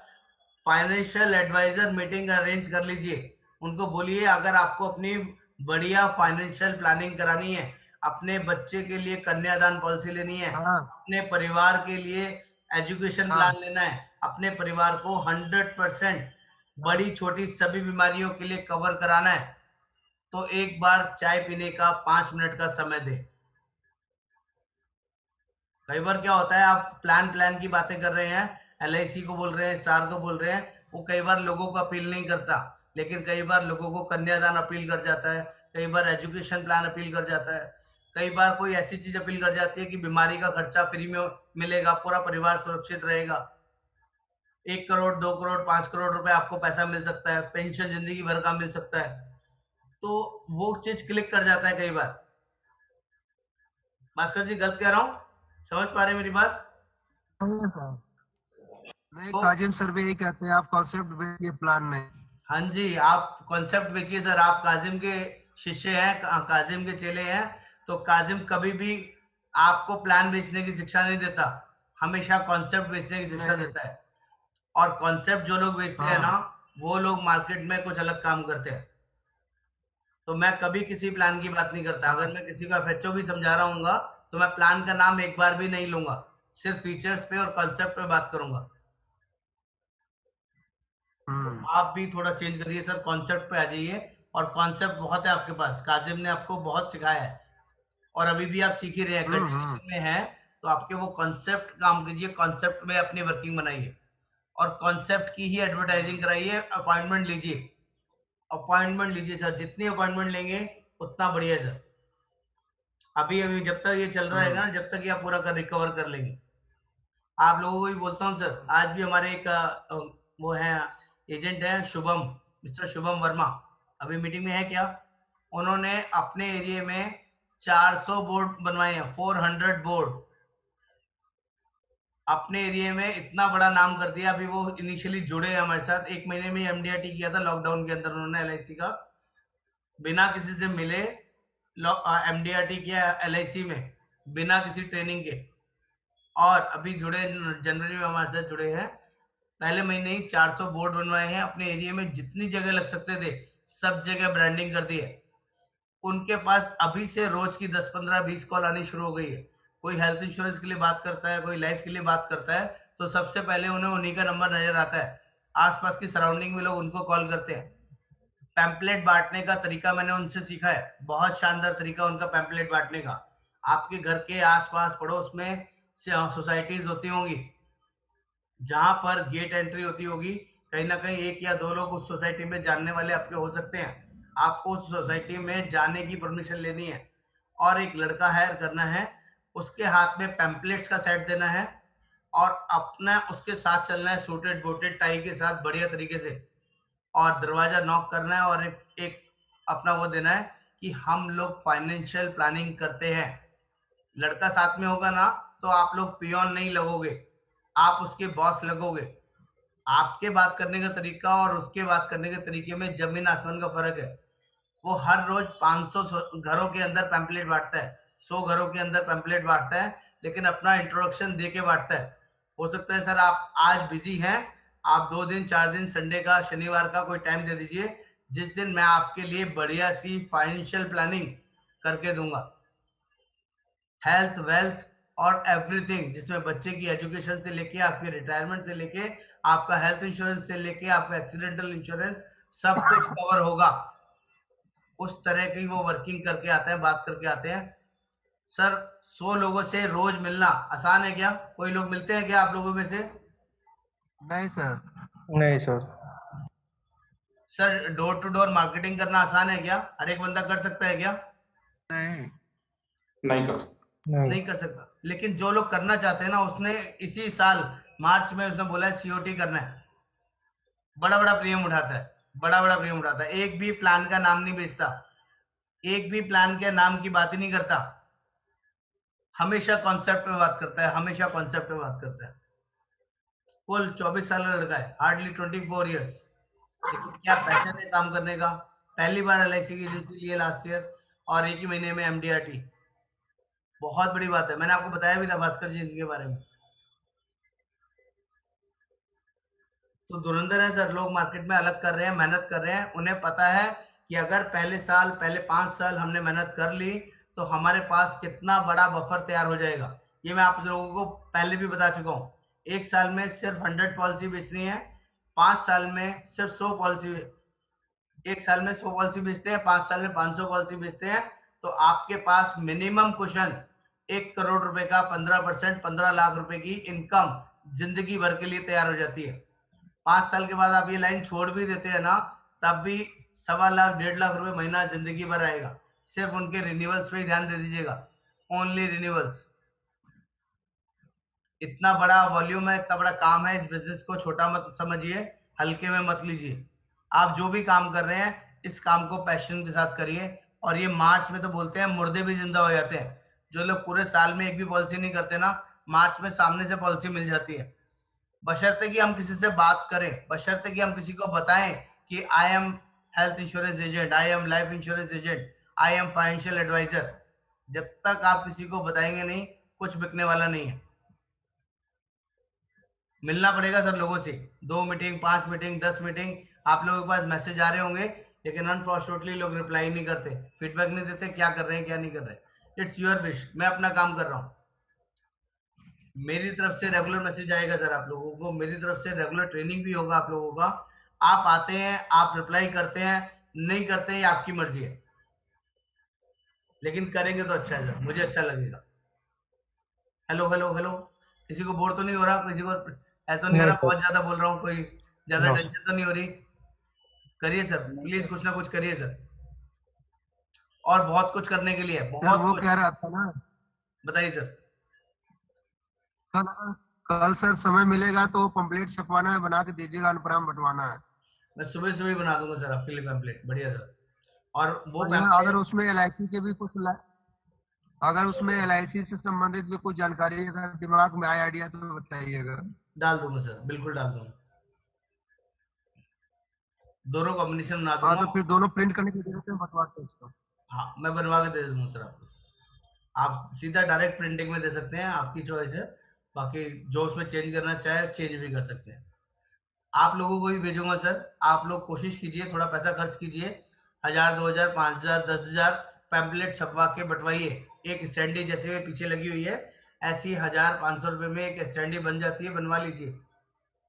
S1: फाइनेंशियल एडवाइजर मीटिंग अरेंज कर लीजिए। उनको बोलिए अगर आपको अपनी बढ़िया फाइनेंशियल प्लानिंग करानी है, अपने बच्चे के लिए कन्यादान पॉलिसी लेनी है,
S6: हाँ
S1: अपने परिवार के लिए एजुकेशन
S6: हाँ
S1: प्लान लेना है, अपने परिवार को 100% बड़ी छोटी सभी बीमारियों के लिए कवर कराना है, तो एक बार चाय पीने का 5 मिनट का समय दे। कई बार क्या होता है, आप प्लान प्लान की बातें कर रहे हैं, एलआईसी को बोल रहे हैं, स्टार को बोल रहे हैं, वो कई बार लोगों को अपील नहीं करता, लेकिन कई बार लोगों को कन्यादान अपील कर जाता है, कई बार एजुकेशन प्लान अपील कर जाता है, कई बार कोई ऐसी चीज अपील कर जाती है कि बीमारी का खर्चा फ्री में मिलेगा, पूरा परिवार सुरक्षित रहेगा, 1 करोड़ 2 करोड़ 5 करोड़ रुपए आपको पैसा मिल सकता है, पेंशन जिंदगी भर का मिल सकता है। तो वो चीज क्लिक कर जाता है कई बार। भास्कर जी गलत कह रहा हूँ? समझ पा रहे हैं मेरी बात?
S6: सही है सर। नहीं,
S1: तो
S6: काजिम सर भी यही कहते हैं, आप कॉन्सेप्ट बेसिए प्लान नहीं।
S1: हाँ जी, आप कॉन्सेप्ट बेचिए सर। आप काजिम के शिष्य हैं, काजिम के चेले हैं, तो काजिम कभी भी आपको प्लान बेचने की शिक्षा नहीं देता, हमेशा कॉन्सेप्ट बेचने की शिक्षा
S6: नहीं।
S1: देता है। और कॉन्सेप्ट जो लोग बेचते हैं ना,
S6: हाँ
S1: वो लोग मार्केट में कुछ अलग काम करते हैं। तो मैं कभी किसी प्लान की बात नहीं करता।
S6: हाँ।
S1: अगर मैं किसी को एफएचओ भी समझा रहा हूँ तो मैं प्लान का नाम एक बार भी नहीं लूंगा, सिर्फ फीचर्स पे और कॉन्सेप्ट पे बात करूंगा। तो
S6: हम्म
S1: आप भी थोड़ा चेंज करिए सर, कॉन्सेप्ट पे आ जाइए। और कॉन्सेप्ट बहुत है आपके पास, काजिम ने आपको बहुत सिखाया है, और अभी भी आप सीख ही रहे हैं,
S6: हम्म।
S1: कंटिन्यूशन में है। तो आपके वो कॉन्सेप्ट काम कीजिए, कॉन्सेप्ट में अपनी वर्किंग बनाइए, और कॉन्सेप्ट की ही एडवर्टाइजिंग कराइए। अपॉइंटमेंट लीजिए, अपॉइंटमेंट लीजिए सर, जितनी अपॉइंटमेंट लेंगे उतना बढ़िया है सर। अभी अभी जब तक ये चल रहा है
S6: हम्म।
S1: ना, जब तक ये आप पूरा कर रिकवर कर लेंगे। आप लोगों को भी बोलता हूँ सर, आज भी हमारे एक वो है, एजेंट है शुभम, मिस्टर शुभम वर्मा, अभी मीटिंग में है क्या? उन्होंने अपने एरिया में 400 बोर्ड बनवाए हैं, 400 बोर्ड अपने एरिया में। इतना बड़ा नाम कर दिया। अभी वो इनिशियली जुड़े हैं हमारे साथ, 1 महीने में एमडीआरटी किया था लॉकडाउन के अंदर उन्होंने एलआईसी का, बिना किसी से मिले एमडीआरटी किया एलआईसी में, बिना किसी ट्रेनिंग के। और अभी जुड़े, जनवरी में हमारे साथ जुड़े हैं, पहले महीने ही 400 बोर्ड बनवाए हैं अपने एरिया में, जितनी जगह लग सकते थे सब जगह ब्रांडिंग कर दी है। उनके पास अभी से रोज की 10 15 20 कॉल आनी शुरू हो गई है। कोई हेल्थ इंश्योरेंस के लिए बात करता है, कोई लाइफ के लिए बात करता है, तो सबसे पहले उन्हें उन्हीं का नंबर नजर आता है। आसपास की सराउंडिंग में लोग उनको कॉल करते हैं। पैम्पलेट बांटने का तरीका मैंने उनसे सीखा है, बहुत शानदार तरीका उनका पैम्पलेट बांटने का। आपके घर के आसपास पड़ोस में सोसाइटीज होती होंगी, जहां पर गेट एंट्री होती होगी, कहीं ना कहीं एक या दो लोग उस सोसाइटी में जानने वाले आपके हो सकते हैं। आपको उस सोसाइटी में जाने की परमिशन लेनी है, और एक लड़का हायर करना है, उसके हाथ में पैम्पलेट्स का सेट देना है, और अपना उसके साथ चलना है सूटेड बूटेड टाई के साथ बढ़िया तरीके से, और दरवाजा नॉक करना है, और एक अपना वो देना है कि हम लोग फाइनेंशियल प्लानिंग करते हैं। लड़का साथ में होगा ना, तो आप लोग पियोन नहीं लगोगे, आप उसके बॉस लगोगे। आपके बात करने का तरीका और उसके बात करने के तरीके में जमीन आसमान का फर्क है। वो हर रोज 500 घरों के अंदर पैम्पलेट बांटता है, 100 घरों के अंदर पैम्पलेट बांटता है, लेकिन अपना इंट्रोडक्शन दे के बांटता है। हो सकता है सर आप आज बिजी हैं, आप 2 दिन 4 दिन संडे का शनिवार का कोई टाइम दे दीजिए, जिस दिन मैं आपके लिए बढ़िया सी फाइनेंशियल प्लानिंग करके दूंगा, हेल्थ वेल्थ और एवरीथिंग, जिसमें बच्चे की एजुकेशन से लेके आपके रिटायरमेंट से लेके आपका हेल्थ इंश्योरेंस से लेके आपका एक्सीडेंटल इंश्योरेंस सब कुछ कवर होगा। उस तरह की वो वर्किंग करके आते हैं, बात करके आते हैं। सर 100 लोगों से रोज मिलना आसान है क्या? कोई लोग मिलते हैं क्या आप लोगों में से?
S6: नहीं सर।
S5: नहीं sir.
S1: Sir door to door marketing करना आसान है क्या? हर एक बंदा कर सकता है क्या?
S6: नहीं
S4: नहीं कर सकते।
S1: नहीं कर सकता। लेकिन जो लोग करना चाहते हैं ना, उसने इसी साल मार्च में उसने बोला है सीओटी करना है, बड़ा बड़ा प्रीमियम उठाता है, बड़ा बड़ा प्रीमियम उठाता है, एक भी प्लान का नाम नहीं बेचता, एक भी प्लान के नाम की बात ही नहीं करता, हमेशा कॉन्सेप्ट पे बात करता है, हमेशा कॉन्सेप्ट पे बात करता है। कुल 24 साल का लड़का है, हार्डली 24 ईयर्स, लेकिन क्या पैशन है काम करने का। पहली बार एलआईसी की एजेंसी लिए लास्ट ईयर, और एक ही महीने में एमडीआरटी, बहुत बड़ी बात है। मैंने आपको बताया भी था भास्कर जी इनके बारे में। तो धुरंधर है सर, लोग मार्केट में अलग कर रहे हैं, मेहनत कर रहे हैं, उन्हें पता है कि अगर पहले 5 साल हमने मेहनत कर ली तो हमारे पास कितना बड़ा बफर तैयार हो जाएगा। ये मैं आप लोगों को पहले भी बता चुका हूँ। 1 साल में सिर्फ 100 पॉलिसी बेचनी है, 5 साल में सिर्फ 100 पॉलिसी, 1 साल में 100 पॉलिसी बेचते हैं, 5 साल में 500 पॉलिसी बेचते हैं, तो आपके पास मिनिमम कुशन 1 करोड़ रुपए का 15%, 15 लाख रुपए की इनकम जिंदगी भर के लिए तैयार हो जाती है। 5 साल के बाद आप ये लाइन छोड़ भी देते हैं ना, तब भी 1.25 लाख 1.5 लाख रुपए महीना जिंदगी भर आएगा। सिर्फ उनके रिन्यूअल्स पे ही ध्यान दे दीजिएगा, ओनली रिन्यूअल्स। इतना बड़ा वॉल्यूम है, इतना बड़ा काम है, इस बिजनेस को छोटा मत समझिए, हल्के में मत लीजिए। आप जो भी काम कर रहे हैं, इस काम को पैशन के साथ करिए। और ये मार्च में तो बोलते हैं मुर्दे भी जिंदा हो जाते हैं। जो लोग पूरे साल में एक भी पॉलिसी नहीं करते ना, मार्च में सामने से पॉलिसी मिल जाती है, बशर्ते कि हम किसी से बात करें, बशर्ते कि हम किसी को बताएं कि I am health insurance agent, I am life insurance agent, I am financial advisor. जब तक आप किसी को बताएंगे नहीं, कुछ बिकने वाला नहीं है। मिलना पड़ेगा सर लोगों से, 2 मीटिंग, 5 मीटिंग, 10 मीटिंग। आप लोगों के पास मैसेज आ रहे होंगे, लेकिन अनफॉर्चुनेटली लोग रिप्लाई नहीं करते, फीडबैक नहीं देते, क्या कर रहे हैं क्या नहीं कर रहे। इट्स योर विश, मैं अपना काम कर रहा हूँ। मेरी तरफ से रेगुलर मैसेज आएगा सर आप लोगों को, मेरी तरफ से रेगुलर ट्रेनिंग भी होगा आप लोगों का। आप आते हैं, आप रिप्लाई करते हैं, नहीं करते हैं, ये आपकी मर्जी है, लेकिन करेंगे तो अच्छा है सर, मुझे अच्छा लगेगा। हेलो हेलो हेलो, किसी को बोर तो नहीं हो रहा? किसी को ऐसा नहीं हो रहा बहुत ज्यादा बोल रहा हूँ? कोई ज्यादा टेंशन तो नहीं हो रही? करिए सर, प्लीज कुछ ना कुछ करिए सर, और बहुत कुछ करने के लिए, बहुत
S6: वो
S1: कुछ।
S6: कह रहा था ना,
S1: बताइए सर।
S6: कल सर समय मिलेगा तो पंपलेट छपवाना है, बना के दीजिएगा, अनुप्राम बंटवाना है।
S1: मैं सुबह सुबह बना दूंगा सर आपके लिए पैम्पलेट, बढ़िया सर। और वो
S6: अगर उसमें एलआईसी के भी कुछ अगर उसमें एलआईसी से संबंधित भी कुछ जानकारी अगर दिमाग में आया आइडिया तो बताइएगा।
S1: डाल दूंगा सर, बिल्कुल डाल दूंगा, दोनों कॉम्बिनेशन बना
S6: हाँ,
S1: दूंगा।
S6: तो फिर दोनों प्रिंट करने की जरूरत है, बंटवाते हैं उसको।
S1: हाँ, मैं बनवा के दे दूंगा सर आपको। आप सीधा डायरेक्ट प्रिंटिंग में दे सकते हैं, आपकी चॉइस है। बाकी जो उसमें चेंज करना चाहे चेंज भी कर सकते हैं। आप लोगों को भी भेजूंगा सर, आप लोग कोशिश कीजिए, थोड़ा पैसा खर्च कीजिए, 1000, 2000, 5000, 10,000 पैम्पलेट छपवा के बंटवाइए। एक स्टैंडी जैसे में पीछे लगी हुई है, ऐसी 1000-500 रुपए में एक स्टैंडी बन जाती है, बनवा लीजिए,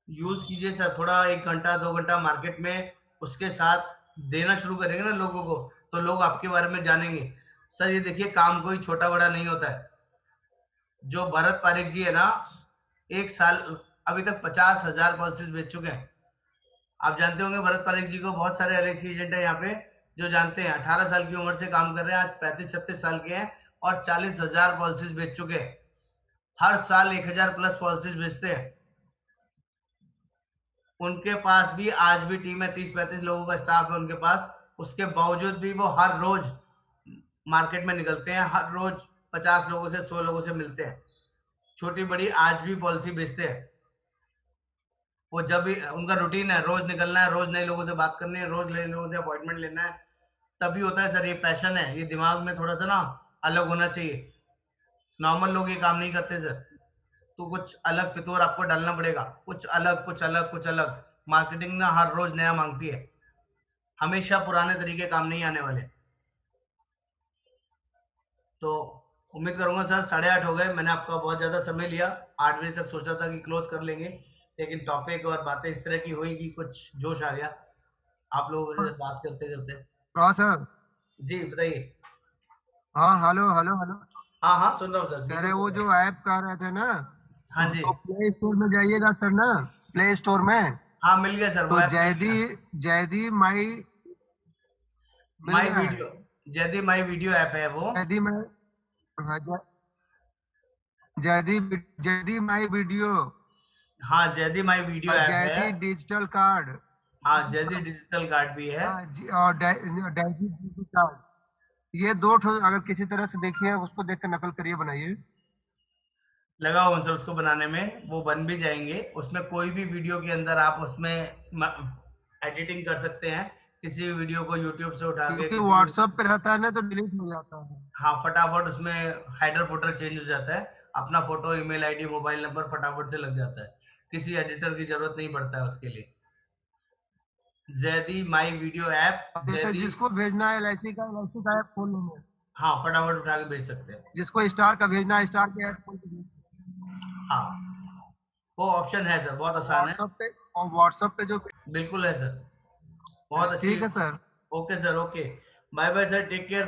S1: यूज कीजिए सर। थोड़ा 1 घंटा 2 घंटा मार्केट में उसके साथ देना शुरू करेंगे ना लोगों को, तो लोग आपके बारे में जानेंगे। सर ये देखिए, काम कोई छोटा बड़ा नहीं होता है। जो भरत पारिक जी है ना, 1 साल अभी तक 50,000 पॉलिसीज बेच चुके हैं। आप जानते होंगे भरत पारिक जी को, बहुत सारे एलआईसी एजेंट है यहाँ पे जो जानते हैं। 18 साल की उम्र से काम कर रहे हैं, आज 35-36 साल के हैं, और 40,000 पॉलिसीज बेच चुके हैं। हर साल 1000 प्लस पॉलिसीज बेचते हैं। उनके पास भी आज भी टीम है, 30-35 लोगों का स्टाफ है उनके पास। उसके बावजूद भी वो हर रोज मार्केट में निकलते हैं, हर रोज 50 लोगों से 100 लोगों से मिलते हैं। छोटी बड़ी आज भी पॉलिसी बेचते हैं। वो जब भी उनका रूटीन है, रोज निकलना है, रोज नए लोगों से बात करनी है, रोज नए लोगों से अपॉइंटमेंट लेना है, तभी होता है सर। ये पैशन है, ये दिमाग में थोड़ा सा ना अलग होना चाहिए। नॉर्मल लोग ये काम नहीं करते सर। तो कुछ अलग फितूर आपको डालना पड़ेगा, कुछ अलग कुछ अलग कुछ अलग। मार्केटिंग ना हर रोज नया मांगती है, हमेशा पुराने तरीके काम नहीं आने वाले। तो उम्मीद करूंगा सर, 8:30 हो गए, मैंने आपका बहुत ज्यादा समय लिया। 8 बजे तक सोचा था कि क्लोज कर लेंगे, लेकिन टॉपिक और बातें इस तरह की हुई कि कुछ जोश आ गया आप लोगों से बात करते करते।
S6: हाँ सर।
S1: जी बताइए।
S6: हाँ हेलो हेलो हेलो।
S1: हाँ हाँ सुन रहा हूँ सर।
S6: कह रहे वो जो ऐप कह रहे थे ना,
S1: हाँ जी।
S6: तो प्ले स्टोर में जाइएगा सर ना, प्ले स्टोर में।
S1: हाँ मिल गया सर।
S6: तो Zaidi my
S1: video, Zaidi my video app है वो।
S6: जैदी माई, हाँ, जैदी माई वीडियो।
S1: हाँ जैदी माई वीडियो ऐप है।
S6: Zaidi digital card.
S1: हाँ जैदी डिजिटल कार्ड भी है।
S6: और जैदी डिजिटल कार्ड, ये दो अगर किसी तरह से देखिए, उसको देख कर नकल करिए, बनाइए।
S1: लगा हुआ सर उसको बनाने में, वो बन भी जाएंगे। उसमें कोई भी वीडियो के अंदर आप उसमें एडिटिंग कर सकते हैं, किसी भी वीडियो को यूट्यूब से उठा के।
S6: क्योंकि व्हाट्सएप पे रहता है ना तो डिलीट हो जाता है।
S1: हाँ फटाफट उसमें हेडर फुटर चेंज हो जाता है, अपना photo, email ID, mobile number फटाफट से लग जाता है, किसी एडिटर की जरूरत नहीं पड़ता है उसके लिए। Zaidi my video app.
S6: जैसे जिसको भेजना है LIC का ऐप खोल लेंगे।
S1: हाँ फटाफट उठा के भेज सकते हैं।
S6: जिसको स्टार का भेजना है, स्टार के ऐप खोल के भेज सकते हैं।
S1: हाँ वो ऑप्शन है सर, बहुत आसान है।
S6: व्हाट्सएप पे जो
S1: बिल्कुल है सर, बहुत अच्छी।
S6: ठीक है sir.
S1: Okay sir, okay, bye bye sir, take care.